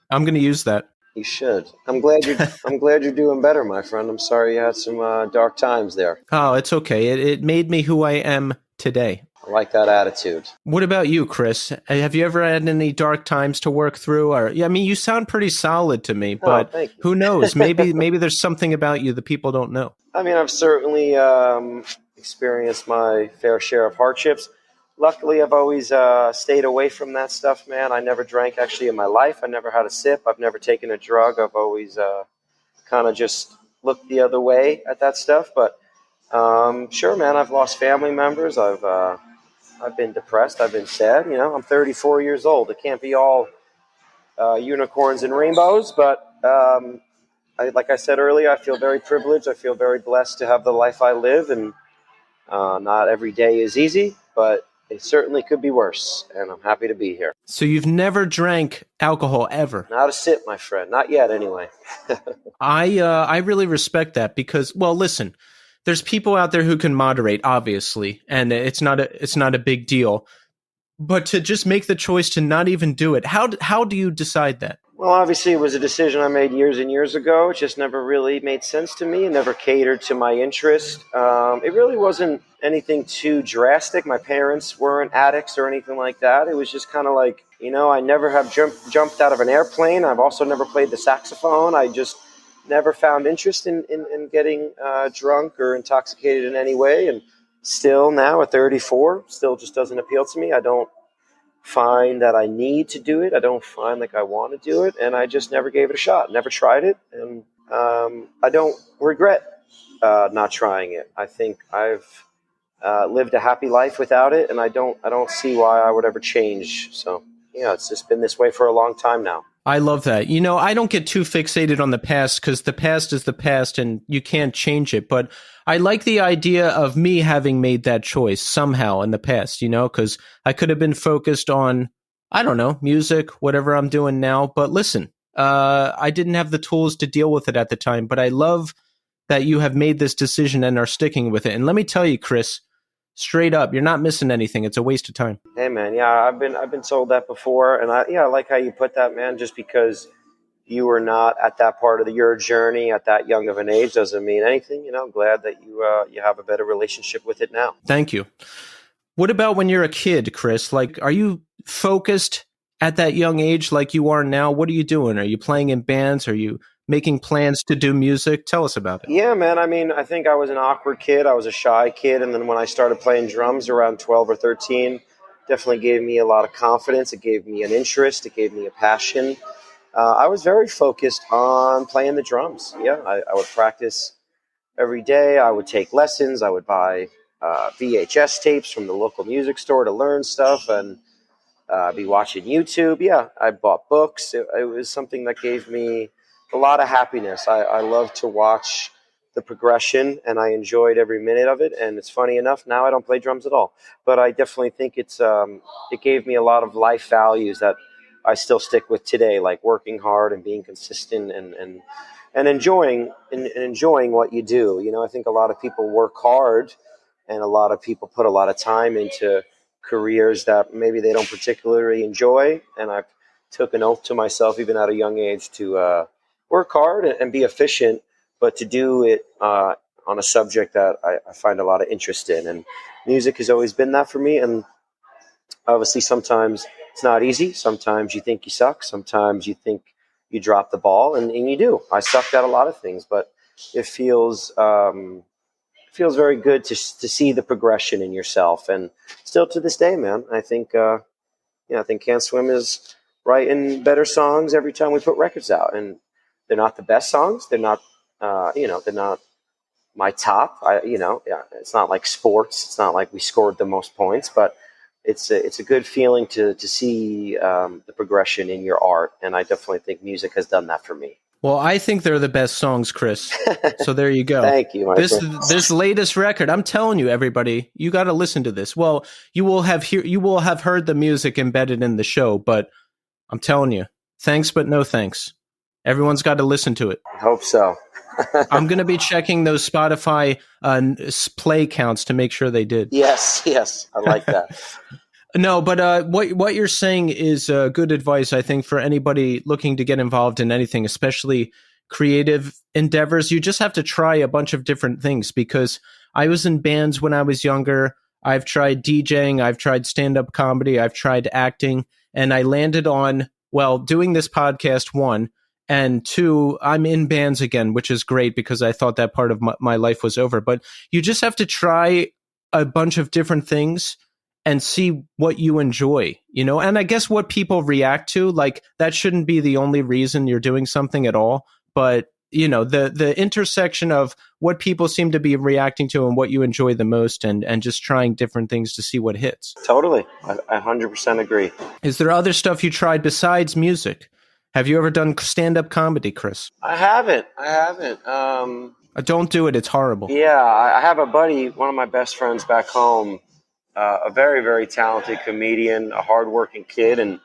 I'm going to use that. You should. I'm glad you're doing better, my friend. I'm sorry you had some dark times there. Oh, it's okay. It made me who I am today. I like that attitude. What about you, Chris? Have you ever had any dark times to work through? Or you sound pretty solid to me, but who knows? Maybe there's something about you that people don't know. I mean, I've certainly experienced my fair share of hardships. Luckily, I've always stayed away from that stuff, man. I never drank actually in my life. I never had a sip. I've never taken a drug. I've always kind of just looked the other way at that stuff. But sure, man, I've lost family members. I've been depressed. I've been sad. I'm 34 years old. It can't be all unicorns and rainbows. But like I said earlier, I feel very privileged. I feel very blessed to have the life I live. And not every day is easy, but it certainly could be worse. And I'm happy to be here. So you've never drank alcohol ever? Not a sip, my friend. Not yet, anyway. I really respect that because, well, listen, there's people out there who can moderate, obviously, and it's not a big deal. But to just make the choice to not even do it, how do you decide that? Well, obviously, it was a decision I made years and years ago. It just never really made sense to me. It never catered to my interest. It really wasn't anything too drastic. My parents weren't addicts or anything like that. It was just kind of like, I never have jumped out of an airplane. I've also never played the saxophone. I just never found interest in getting drunk or intoxicated in any way. And still now at 34, still just doesn't appeal to me. I don't find that I need to do it. I don't find like I want to do it. And I just never gave it a shot, never tried it. And I don't regret not trying it. I think I've lived a happy life without it. And I don't see why I would ever change. So, it's just been this way for a long time now. I love that. I don't get too fixated on the past because the past is the past and you can't change it. But I like the idea of me having made that choice somehow in the past, because I could have been focused on, I don't know, music, whatever I'm doing now. But listen, I didn't have the tools to deal with it at the time. But I love that you have made this decision and are sticking with it. And let me tell you, Chris, straight up, you're not missing anything. It's a waste of time. Hey, man. Yeah, I've been told that before, and I like how you put that, man. Just because you were not at that part of your journey at that young of an age doesn't mean anything. I'm glad that you have a better relationship with it now. Thank you. What about when you're a kid, Chris? Like, are you focused at that young age like you are now? What are you doing? Are you playing in bands? Are you making plans to do music? Tell us about it. Yeah, man. I mean, I think I was an awkward kid. I was a shy kid. And then when I started playing drums around 12 or 13, definitely gave me a lot of confidence. It gave me an interest. It gave me a passion. I was very focused on playing the drums. Yeah, I would practice every day. I would take lessons. I would buy VHS tapes from the local music store to learn stuff, and be watching YouTube. Yeah, I bought books. It was something that gave me a lot of happiness. I love to watch the progression, and I enjoyed every minute of it. And it's funny enough, now I don't play drums at all, but I definitely think it gave me a lot of life values that I still stick with today, like working hard and being consistent and enjoying what you do. You know, I think a lot of people work hard, and a lot of people put a lot of time into careers that maybe they don't particularly enjoy. And I've took an oath to myself, even at a young age, to work hard and be efficient, but to do it on a subject that I find a lot of interest in. And music has always been that for me. And obviously, sometimes it's not easy. Sometimes you think you suck. Sometimes you think you drop the ball, and you do. I sucked at a lot of things, but it feels very good to see the progression in yourself. And still to this day, man, I think I think Can't Swim is writing better songs every time we put records out. And they're not the best songs. They're not they're not my top. It's not like sports. It's not like we scored the most points, but it's a good feeling to see the progression in your art. And I definitely think music has done that for me. Well, I think they're the best songs, Chris. So there you go. Thank you. This latest record, I'm telling you, everybody, you got to listen to this. Well, you will have heard the music embedded in the show, but I'm telling you, thanks but no thanks. Everyone's got to listen to it. I hope so. I'm going to be checking those Spotify play counts to make sure they did. Yes, I like that. No, but what you're saying is good advice, I think, for anybody looking to get involved in anything, especially creative endeavors. You just have to try a bunch of different things, because I was in bands when I was younger. I've tried DJing, I've tried stand-up comedy, I've tried acting, and I landed on, doing this podcast, one, and two, I'm in bands again, which is great because I thought that part of my life was over. But you just have to try a bunch of different things and see what you enjoy, and I guess what people react to, like, that shouldn't be the only reason you're doing something at all. But, the intersection of what people seem to be reacting to and what you enjoy the most, and just trying different things to see what hits. Totally. I 100% agree. Is there other stuff you tried besides music? Have you ever done stand-up comedy, Chris? I haven't. Don't do it. It's horrible. Yeah, I have a buddy, one of my best friends back home, a very, very talented comedian, a hardworking kid, and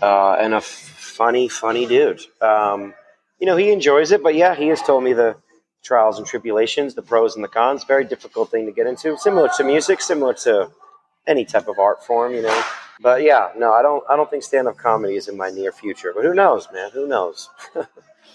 a funny dude. He enjoys it, but yeah, he has told me the trials and tribulations, the pros and the cons. Very difficult thing to get into. Similar to music, similar to any type of art form, But yeah, no, I don't think stand-up comedy is in my near future. But who knows, man? Who knows?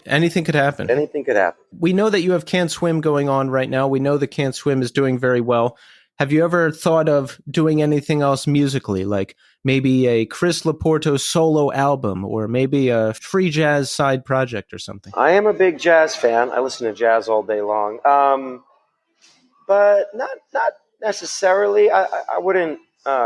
Anything could happen. Anything could happen. We know that you have Can't Swim going on right now. We know that Can't Swim is doing very well. Have you ever thought of doing anything else musically, like maybe a Chris LoPorto solo album, or maybe a free jazz side project or something? I am a big jazz fan. I listen to jazz all day long, but not necessarily. I wouldn't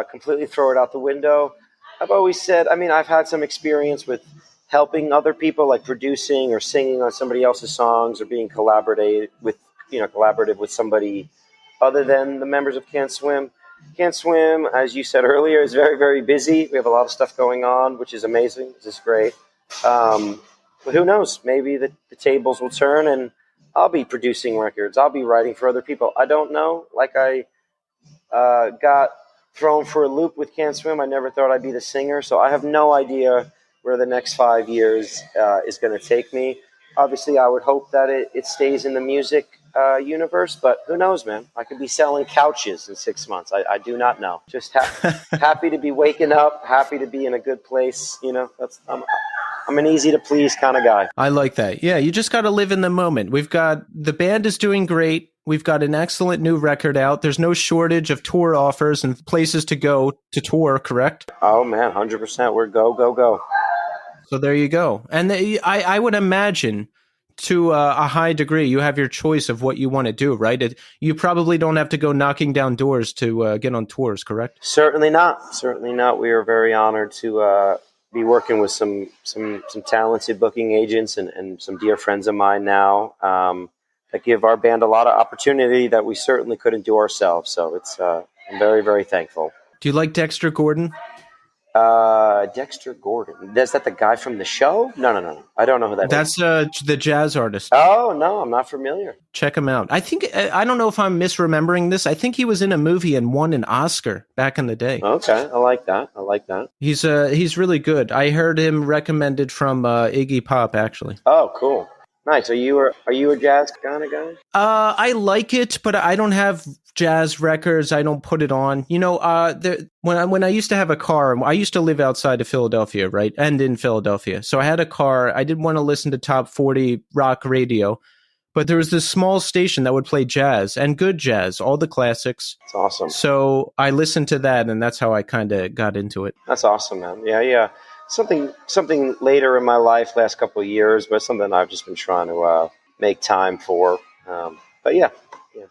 completely throw it out the window. I've always said, I've had some experience with helping other people, like producing or singing on somebody else's songs, or being collaborative with somebody other than the members of Can't Swim. Can't Swim, as you said earlier, is very, very busy. We have a lot of stuff going on, which is amazing. This is great. But who knows? Maybe the tables will turn and I'll be producing records. I'll be writing for other people. I don't know. Like, I got thrown for a loop with Can't Swim. I never thought I'd be the singer. So I have no idea where the next 5 years is going to take me. Obviously, I would hope that it stays in the music universe, but who knows, man? I could be selling couches in 6 months. I do not know. Just happy to be waking up, happy to be in a good place. I'm an easy to please kind of guy. I like that. Yeah, you just got to live in the moment. The band is doing great. We've got an excellent new record out. There's no shortage of tour offers and places to go to tour, correct? Oh, man, 100%. We're go. So there you go. And I would imagine, to a high degree, you have your choice of what you want to do, right? You probably don't have to go knocking down doors to get on tours, correct? Certainly not. We are very honored to be working with some talented booking agents and some dear friends of mine now that give our band a lot of opportunity that we certainly couldn't do ourselves. So it's I'm very, very thankful. Do you like Dexter Gordon? Dexter Gordon. Is that the guy from the show? No. I don't know who that is. That's the jazz artist. Oh, no, I'm not familiar. Check him out. I think, I don't know if I'm misremembering this. I think he was in a movie and won an Oscar back in the day. Okay, I like that. He's really good. I heard him recommended from Iggy Pop, actually. Oh, cool. Nice. Are you a jazz kind of guy? I like it, but I don't have jazz records. I don't put it on. You know, when I used to have a car, I used to live outside of Philadelphia, right? And in Philadelphia. So I had a car. I didn't want to listen to top 40 rock radio, but there was this small station that would play jazz and good jazz, all the classics. That's awesome. So I listened to that, and that's how I kind of got into it. That's awesome, man. Yeah. Something later in my life, last couple of years, but something I've just been trying to make time for. But yeah,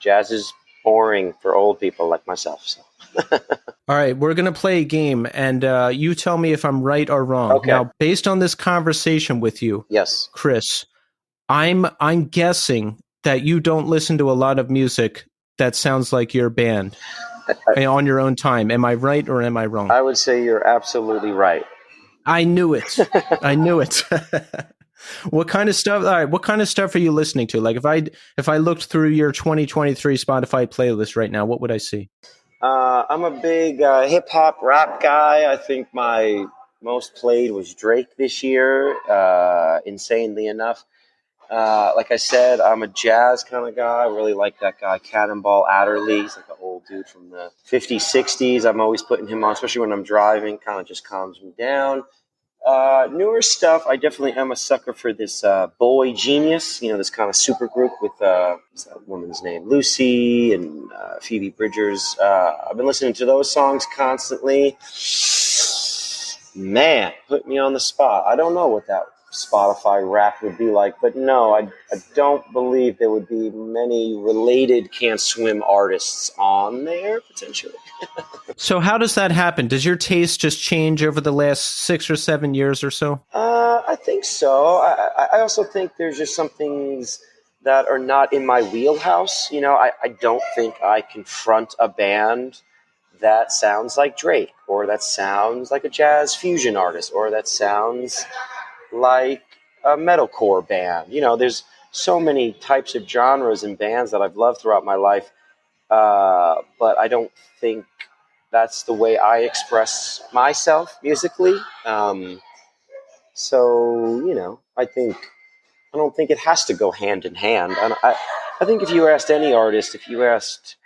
jazz is boring for old people like myself. So. All right, we're going to play a game, and you tell me if I'm right or wrong. Okay. Now, based on this conversation with you, yes, Chris, I'm guessing that you don't listen to a lot of music that sounds like your band on your own time. Am I right or am I wrong? I would say you're absolutely right. I knew it. I knew it. What kind of stuff? All right, what kind of stuff are you listening to? Like, if I looked through your 2023 Spotify playlist right now, what would I see? I'm a big hip hop rap guy. I think my most played was Drake this year. Insanely enough, like I said, I'm a jazz kind of guy. I really like that guy Cannonball Adderley. He's like an old dude from the 50s, 60s. I'm always putting him on, especially when I'm driving. Kind of just calms me down. Newer stuff, I definitely am a sucker for this Boy Genius, this kind of super group with what's that woman's name? Lucy and Phoebe Bridgers. I've been listening to those songs constantly. Man, put me on the spot. I don't know what that Spotify rap would be like, but no, I don't believe there would be many related Can't Swim artists on there, potentially. So how does that happen? Does your taste just change over the last 6 or 7 years or so? I think so. I also think there's just some things that are not in my wheelhouse. I don't think I confront a band that sounds like Drake, or that sounds like a jazz fusion artist, or that sounds like a metalcore band. There's so many types of genres and bands that I've loved throughout my life, but I don't think that's the way I express myself musically. So I don't think it has to go hand in hand. I think if you asked any artist, if you asked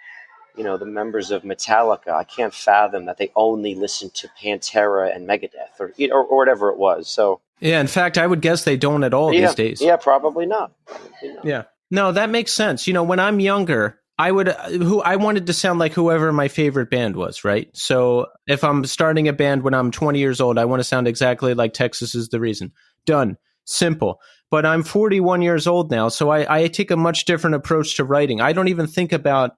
the members of Metallica, I can't fathom that they only listen to Pantera and Megadeth or whatever it was. So yeah, in fact, I would guess they don't at all these days. Yeah, probably not. Yeah, no, that makes sense. When I'm younger, I wanted to sound like whoever my favorite band was, right? So if I'm starting a band when I'm 20 years old, I want to sound exactly like Texas Is the Reason. Done. Simple. But I'm 41 years old now, so I take a much different approach to writing. I don't even think about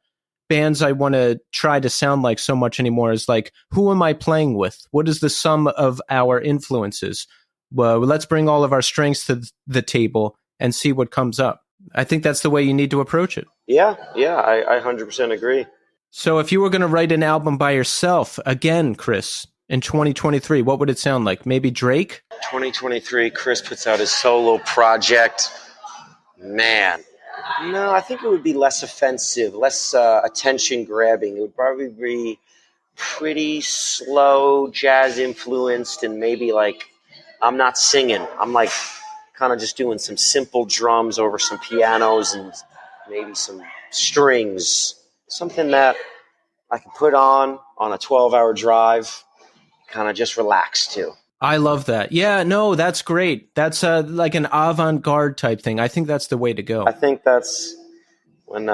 bands I want to try to sound like so much anymore. As like, who am I playing with? What is the sum of our influences? Well, let's bring all of our strengths to the table and see what comes up. I think that's the way you need to approach it. Yeah, I 100% agree. So if you were going to write an album by yourself, again, Chris, in 2023, what would it sound like? Maybe Drake? 2023, Chris puts out his solo project. Man. No, I think it would be less offensive, less attention-grabbing. It would probably be pretty slow, jazz-influenced, and maybe like I'm not singing. I'm like kind of just doing some simple drums over some pianos and maybe some strings. Something that I can put on a 12-hour drive, kind of just relax to. I love that. Yeah, no, that's great. That's like an avant-garde type thing. I think that's the way to go. I think that's when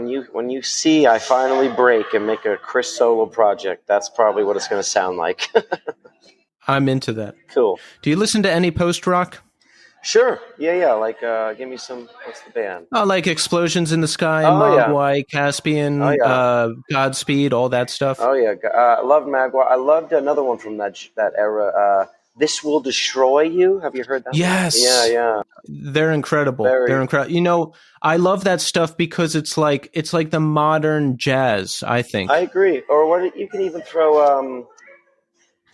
you see I finally break and make a Chris solo project, that's probably what it's going to sound like. I'm into that. Cool. Do you listen to any post-rock? Sure. Yeah. Like, give me some. What's the band? Oh, like Explosions in the Sky, Mogwai, Caspian, Godspeed, all that stuff. Oh yeah, I loved Mogwai. I loved another one from that era. This Will Destroy You. Have you heard that? Yes. Yeah. They're incredible. Very. They're incredible. You know, I love that stuff because it's like the modern jazz, I think. I agree. Or what you can even throw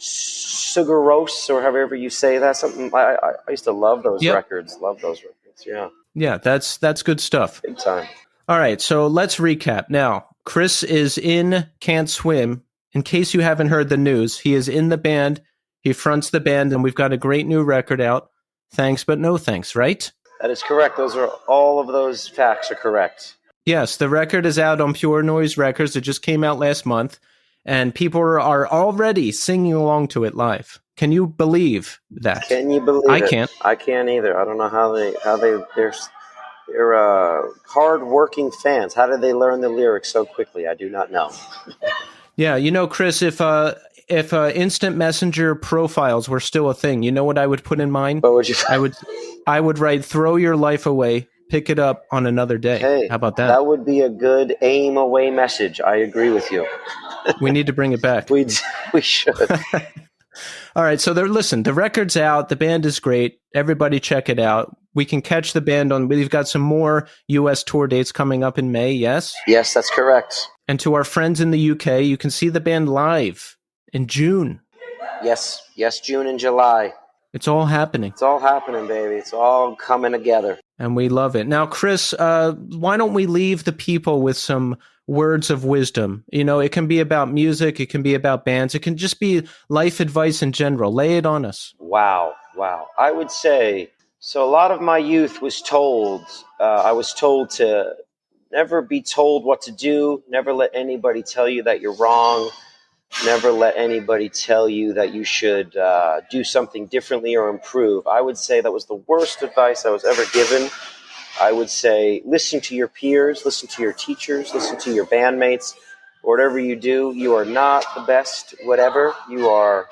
Sugaros, or however you say that. Something I used to love those records. Love those records. Yeah. Yeah, that's good stuff. Big time. All right, so let's recap. Now, Chris is in Can't Swim. In case you haven't heard the news, he is in the band. He fronts the band, and we've got a great new record out. Thanks, but no thanks, right? That is correct. All of those facts are correct. Yes, the record is out on Pure Noise Records. It just came out last month, and people are already singing along to it live. Can you believe that? Can you believe it? I can't. I can't either. I don't know how they're hard-working fans. How did they learn the lyrics so quickly? I do not know. Yeah, you know, Chris, if instant messenger profiles were still a thing, you know what I would put in mine? What would you? I would write, "Throw your life away, pick it up on another day." Hey, how about that? That would be a good aim away message. I agree with you. We need to bring it back. We should. All right, so listen, the record's out. The band is great. Everybody check it out. We can catch the band we've got some more U.S. tour dates coming up in May, yes? Yes, that's correct. And to our friends in the UK, you can see the band live in June. Yes, June and July. It's all happening. It's all happening, baby. It's all coming together. And we love it. Now, Chris, why don't we leave the people with some words of wisdom? You know, it can be about music. It can be about bands. It can just be life advice in general. Lay it on us. Wow. I would say, so a lot of my youth was told, I was told to never be told what to do. Never let anybody tell you that you're wrong. Never let anybody tell you that you should do something differently or improve. I would say that was the worst advice I was ever given. I would say listen to your peers, listen to your teachers, listen to your bandmates. Whatever you do, you are not the best, whatever. You are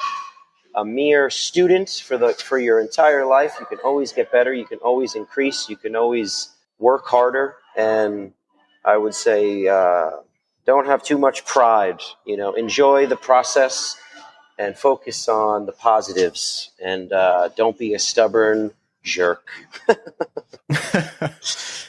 a mere student for your entire life. You can always get better. You can always increase. You can always work harder. And I would say don't have too much pride. You know, enjoy the process and focus on the positives. And don't be a stubborn jerk.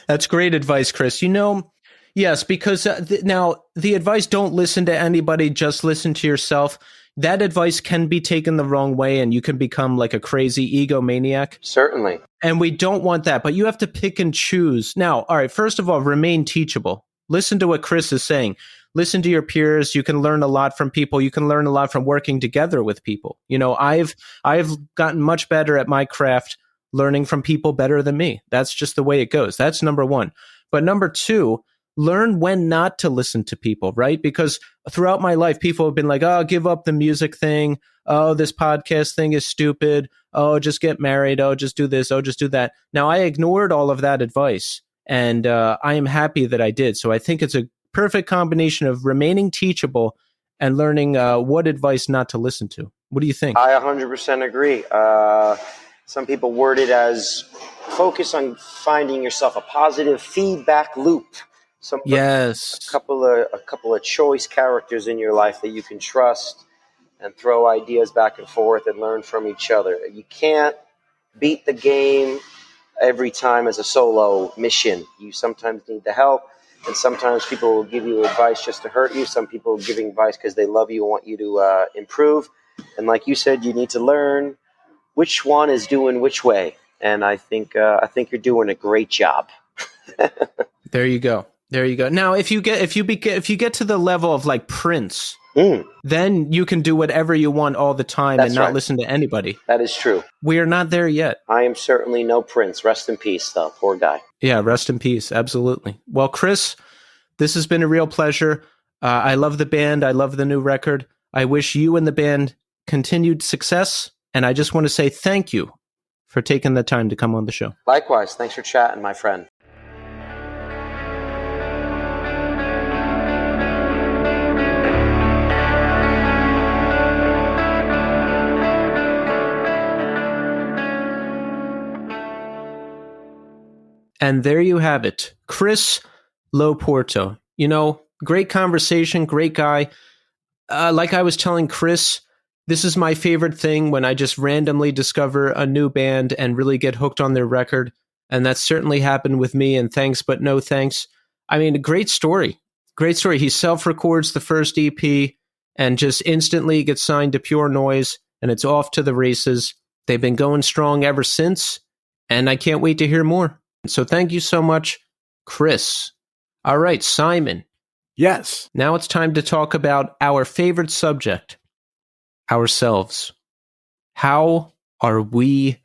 That's great advice, Chris. You know, yes, because now the advice, don't listen to anybody, just listen to yourself. That advice can be taken the wrong way and you can become like a crazy egomaniac. Certainly. And we don't want that, but you have to pick and choose. Now, all right, first of all, remain teachable. Listen to what Chris is saying. Listen to your peers. You can learn a lot from people. You can learn a lot from working together with people. You know, I've gotten much better at my craft learning from people better than me. That's just the way it goes. That's number one. But number two, learn when not to listen to people, right? Because throughout my life, people have been like, oh, give up the music thing. Oh, this podcast thing is stupid. Oh, just get married. Oh, just do this. Oh, just do that. Now, I ignored all of that advice, and I am happy that I did. So I think it's a perfect combination of remaining teachable and learning what advice not to listen to. What do you think? I 100% agree. Some people word it as focus on finding yourself a positive feedback loop. Yes. A couple of choice characters in your life that you can trust and throw ideas back and forth and learn from each other. You can't beat the game every time as a solo mission. You sometimes need the help, and sometimes people will give you advice just to hurt you. Some people will give you advice because they love you and want you to improve. And like you said, you need to learn which one is doing which way. And I think you're doing a great job. There you go. Now, if you get to the level of like Prince, then you can do whatever you want all the time. That's and not listen to anybody. That is true. We are not there yet. I am certainly no Prince. Rest in peace, though. Poor guy. Yeah, rest in peace. Absolutely. Well, Chris, this has been a real pleasure. I love the band. I love the new record. I wish you and the band continued success. And I just want to say thank you for taking the time to come on the show. Likewise. Thanks for chatting, my friend. And there you have it. Chris LoPorto. You know, great conversation, great guy. Like I was telling Chris, This is my favorite thing when I just randomly discover a new band and really get hooked on their record. And that's certainly happened with me, and thanks, but no thanks. I mean, a great story. Great story. He self-records the first EP and just instantly gets signed to Pure Noise, and it's off to the races. They've been going strong ever since, and I can't wait to hear more. So thank you so much, Chris. All right, Simon. Yes. Now it's time to talk about our favorite subject, ourselves. How are we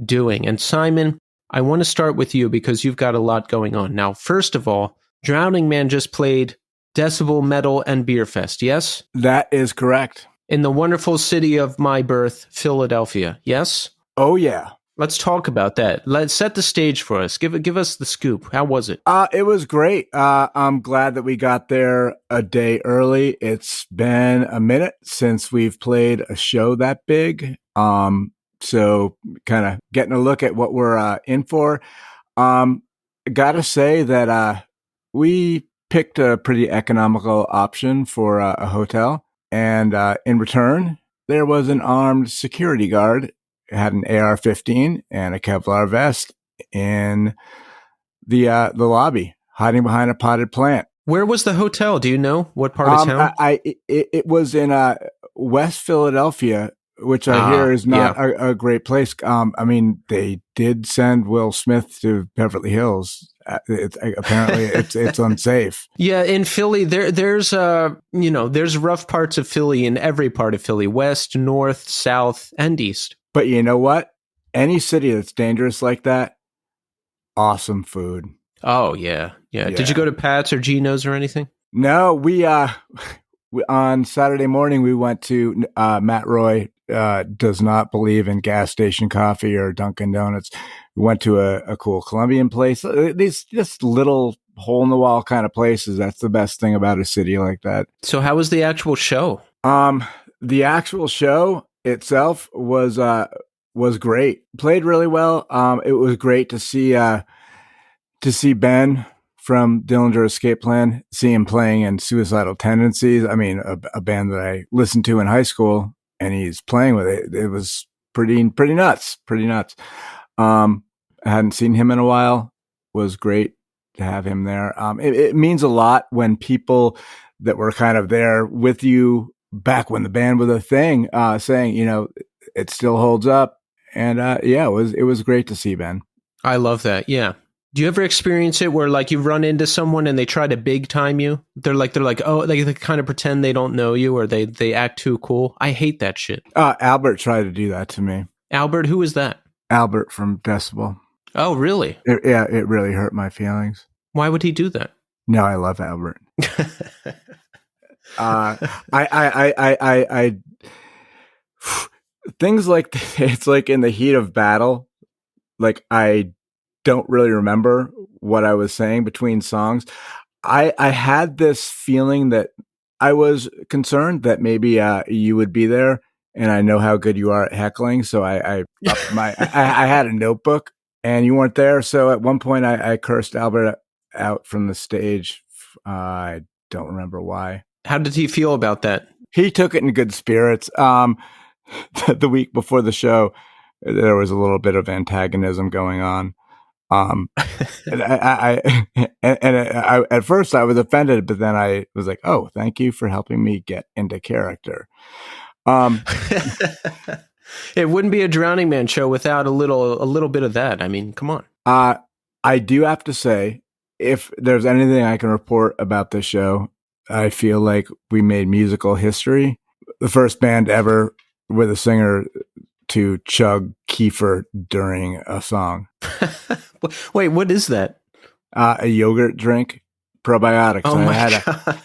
doing? And Simon, I want to start with you because you've got a lot going on. Now, first of all, Drowningman just played Decibel, Metal, and Beer Fest, yes? That is correct. In the wonderful city of my birth, Philadelphia, yes? Oh, yeah. Let's talk about that. Let's set the stage for us. Give us the scoop. How was it? It was great. I'm glad that we got there a day early. It's been a minute since we've played a show that big. So kind of getting a look at what we're in for. Gotta say that we picked a pretty economical option for a hotel. And in return, there was an armed security guard. It had an AR-15 and a Kevlar vest in the lobby, hiding behind a potted plant. Where was the hotel? Do you know what part of town? It was in West Philadelphia, which I hear is not a great place. I mean, they did send Will Smith to Beverly Hills. Apparently, it's unsafe. Yeah, in Philly, there's rough parts of Philly in every part of Philly, west, north, south, and east. But you know what? Any city that's dangerous like that, awesome food. Oh, yeah. Did you go to Pat's or Gino's or anything? No, we on Saturday morning, we went to Matt Roy does not believe in gas station coffee or Dunkin' Donuts. We went to a cool Colombian place. These just little hole in the wall kind of places. That's the best thing about a city like that. So how was the actual show? The actual show itself was great. Played really well. It was great to see Ben from Dillinger Escape Plan, see him playing in Suicidal Tendencies. I mean, a band that I listened to in high school, and he's playing with it. It was pretty nuts. I hadn't seen him in a while. Was great to have him there. It means a lot when people that were kind of there with you back when the band was a thing, saying, it still holds up. And it was great to see Ben. I love that. Yeah. Do you ever experience it where like you run into someone and they try to big time you? They're like, oh, they kind of pretend they don't know you, or they act too cool. I hate that shit. Albert tried to do that to me. Albert, who is that? Albert from Decibel. Oh, really? It really hurt my feelings. Why would he do that? No, I love Albert. I things like it's like in the heat of battle, like I don't really remember what I was saying between songs. I had this feeling that I was concerned that maybe you would be there, and I know how good you are at heckling, so I had a notebook and you weren't there. So at one point I cursed Albert out from the stage. I don't remember why. How did he feel about that? He took it in good spirits. The week before the show, there was a little bit of antagonism going on. And I at first I was offended, but then I was like, "Oh, thank you for helping me get into character." It wouldn't be a Drowningman show without a little bit of that. I mean, come on. I do have to say, if there's anything I can report about this show, I feel like we made musical history. The first band ever with a singer to chug kefir during a song. Wait, what is that? A yogurt drink, probiotics. Oh my God.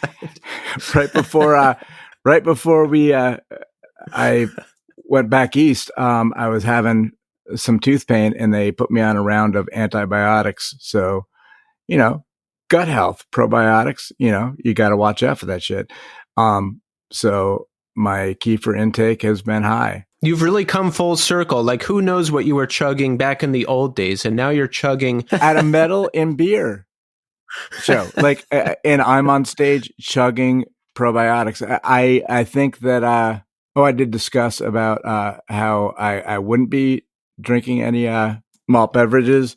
Right before I went back east, I was having some tooth pain, and they put me on a round of antibiotics. So, gut health, probiotics, you got to watch out for that shit. So my kefir intake has been high. You've really come full circle. Like, who knows what you were chugging back in the old days, and now you're chugging at a metal and beer show. Like, and I'm on stage chugging probiotics. I think that Oh, I did discuss about how I wouldn't be drinking any malt beverages.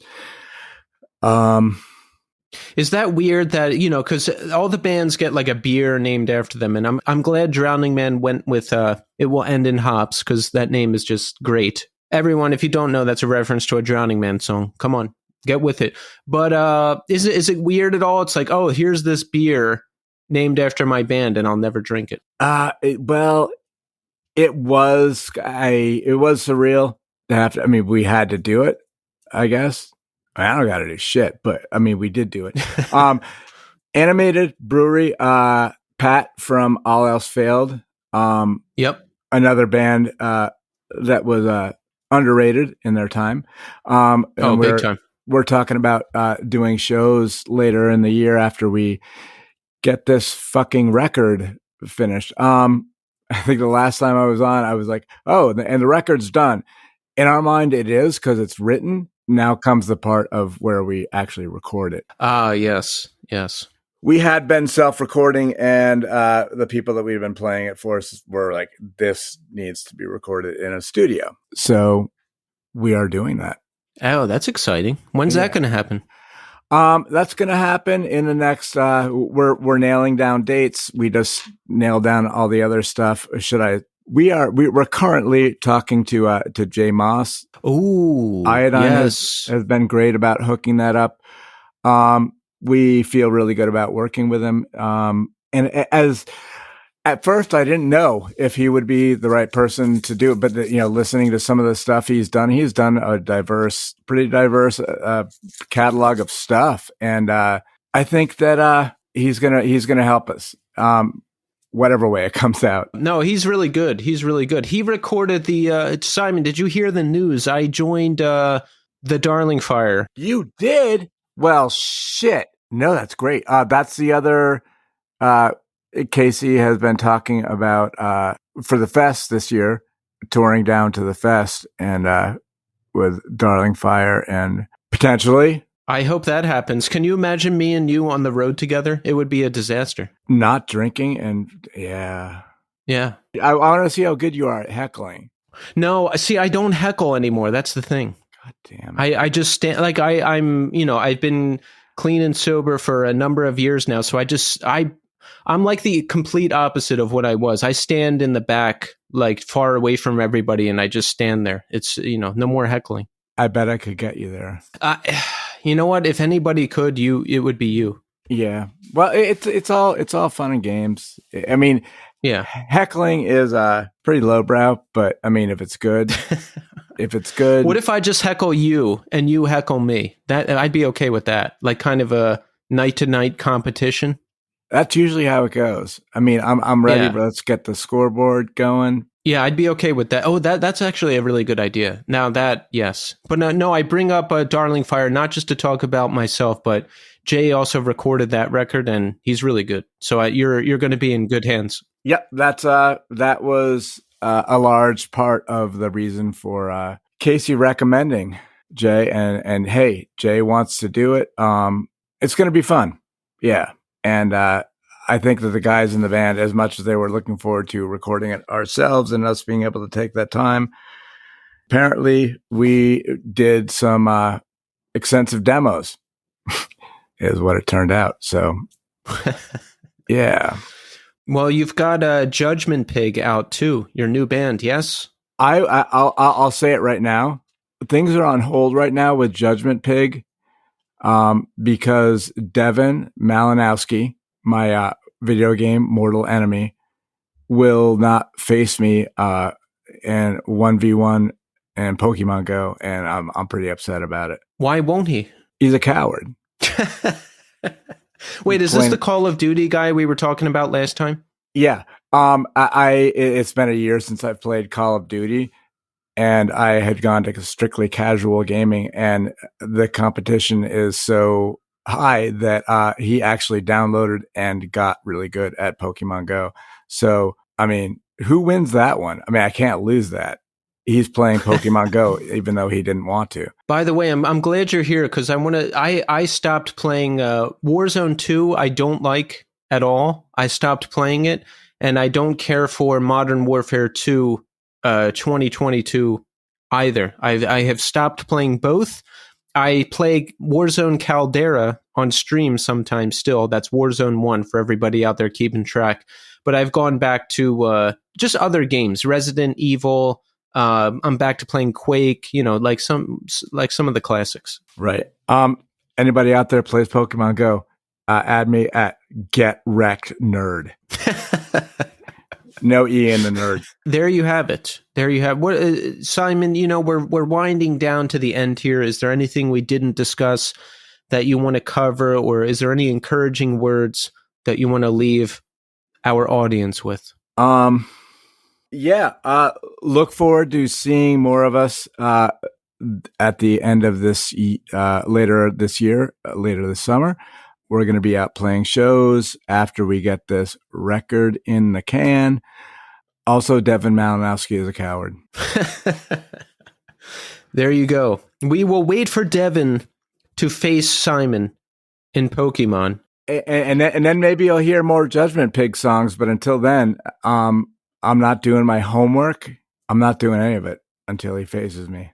Is that weird that, you know, because all the bands get like a beer named after them, and I'm glad Drowning Man went with It Will End in Hops, because that name is just great. Everyone, if you don't know, that's a reference to a Drowning Man song. Come on, get with it. But is it weird at all? It's like, oh, here's this beer named after my band, and I'll never drink it. Well, it was surreal to have to. I mean, we had to do it, I guess. I don't got to do shit, but I mean, we did do it. Animated Brewery, Pat from All Else Failed. Yep. Another band that was underrated in their time. Big time. We're talking about doing shows later in the year after we get this fucking record finished. I think the last time I was on, I was like, oh, and the record's done. In our mind, it is, because it's written. Now comes the part of where we actually record it. Yes. We had been self-recording, and the people that we've been playing it for were like, this needs to be recorded in a studio. So we are doing that. Oh, that's exciting. When's that going to happen? That's going to happen in the next, we're nailing down dates. We just nailed down all the other stuff. We're currently talking to Jay Moss. Oh, Iodine yes. has been great about hooking that up. We feel really good about working with him. And as at first, I didn't know if he would be the right person to do it, but listening to some of the stuff he's done a pretty diverse catalog of stuff, and I think that he's gonna help us. Whatever way it comes out. No, he's really good. He recorded the Simon, did you hear the news? I joined the Darling Fire. You did? Well, shit. No, that's great. That's the other Casey has been talking about for the fest this year, touring down to the fest and with Darling Fire, and potentially. I hope that happens. Can you imagine me and you on the road together? It would be a disaster. Not drinking and yeah. I want to see how good you are at heckling. No, see, I don't heckle anymore. That's the thing. God damn it. I just stand like I'm. I've been clean and sober for a number of years now, so I'm like the complete opposite of what I was. I stand in the back, like far away from everybody, and I just stand there. It's no more heckling. I bet I could get you there. You know what? If anybody could, it would be you. Yeah. Well, it's all fun and games. I mean, yeah, heckling is pretty lowbrow, but I mean, if it's good. What if I just heckle you and you heckle me? That I'd be okay with that. Like kind of a night-to-night competition. That's usually how it goes. I mean, I'm ready, but let's get the scoreboard going. Yeah, I'd be okay with that. Oh, that's actually a really good idea. Now that, yes. But no, I bring up Darling Fire not just to talk about myself, but Jay also recorded that record, and he's really good. So you're going to be in good hands. Yep, that was a large part of the reason for Casey recommending Jay, and hey, Jay wants to do it. It's going to be fun. Yeah, and I think that the guys in the band, as much as they were looking forward to recording it ourselves and us being able to take that time, apparently we did some extensive demos, is what it turned out. So, yeah. Well, you've got Judgment Pig out too, your new band, yes? I'll say it right now. Things are on hold right now with Judgment Pig because Devin Malinowski, my video game mortal enemy, will not face me in 1v1 and Pokemon Go, and I'm pretty upset about it. Why won't he? He's a coward. Wait, is this the Call of Duty guy we were talking about last time? Yeah. It's been a year since I've played Call of Duty, and I had gone to strictly casual gaming, and the competition is so high that he actually downloaded and got really good at Pokemon Go. So, I mean, who wins that one? I mean, I can't lose that. He's playing Pokemon Go, even though he didn't want to. By the way, I'm glad you're here because I stopped playing Warzone 2. I don't like at all. I stopped playing it. and I don't care for Modern Warfare 2 2022 either. I have stopped playing both. I play Warzone Caldera on stream sometimes still. That's Warzone 1 for everybody out there keeping track. But I've gone back to just other games, Resident Evil. I'm back to playing Quake, like some of the classics. Right. Anybody out there plays Pokemon Go? Add me at Get Wrecked Nerd. No E in the nerd. There you have it. There you have what, Simon. We're winding down to the end here. Is there anything we didn't discuss that you want to cover, or is there any encouraging words that you want to leave our audience with? Look forward to seeing more of us at the end of this later this summer. We're going to be out playing shows after we get this record in the can. Also, Devin Malinowski is a coward. There you go. We will wait for Devin to face Simon in Pokemon. And then maybe you'll hear more Judgment Pig songs. But until then, I'm not doing my homework. I'm not doing any of it until he faces me.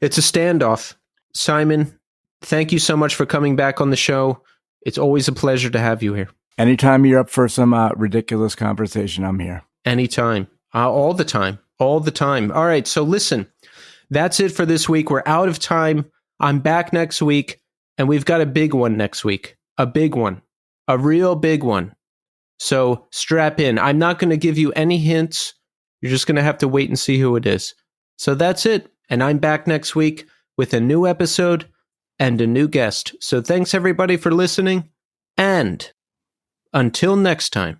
It's a standoff. Simon, thank you so much for coming back on the show. It's always a pleasure to have you here. Anytime you're up for some ridiculous conversation, I'm here. Anytime. All the time. All the time. All right. So listen, that's it for this week. We're out of time. I'm back next week, and we've got a big one next week. A big one. A real big one. So strap in. I'm not going to give you any hints. You're just going to have to wait and see who it is. So that's it. And I'm back next week with a new episode and a new guest. So thanks everybody for listening. And until next time.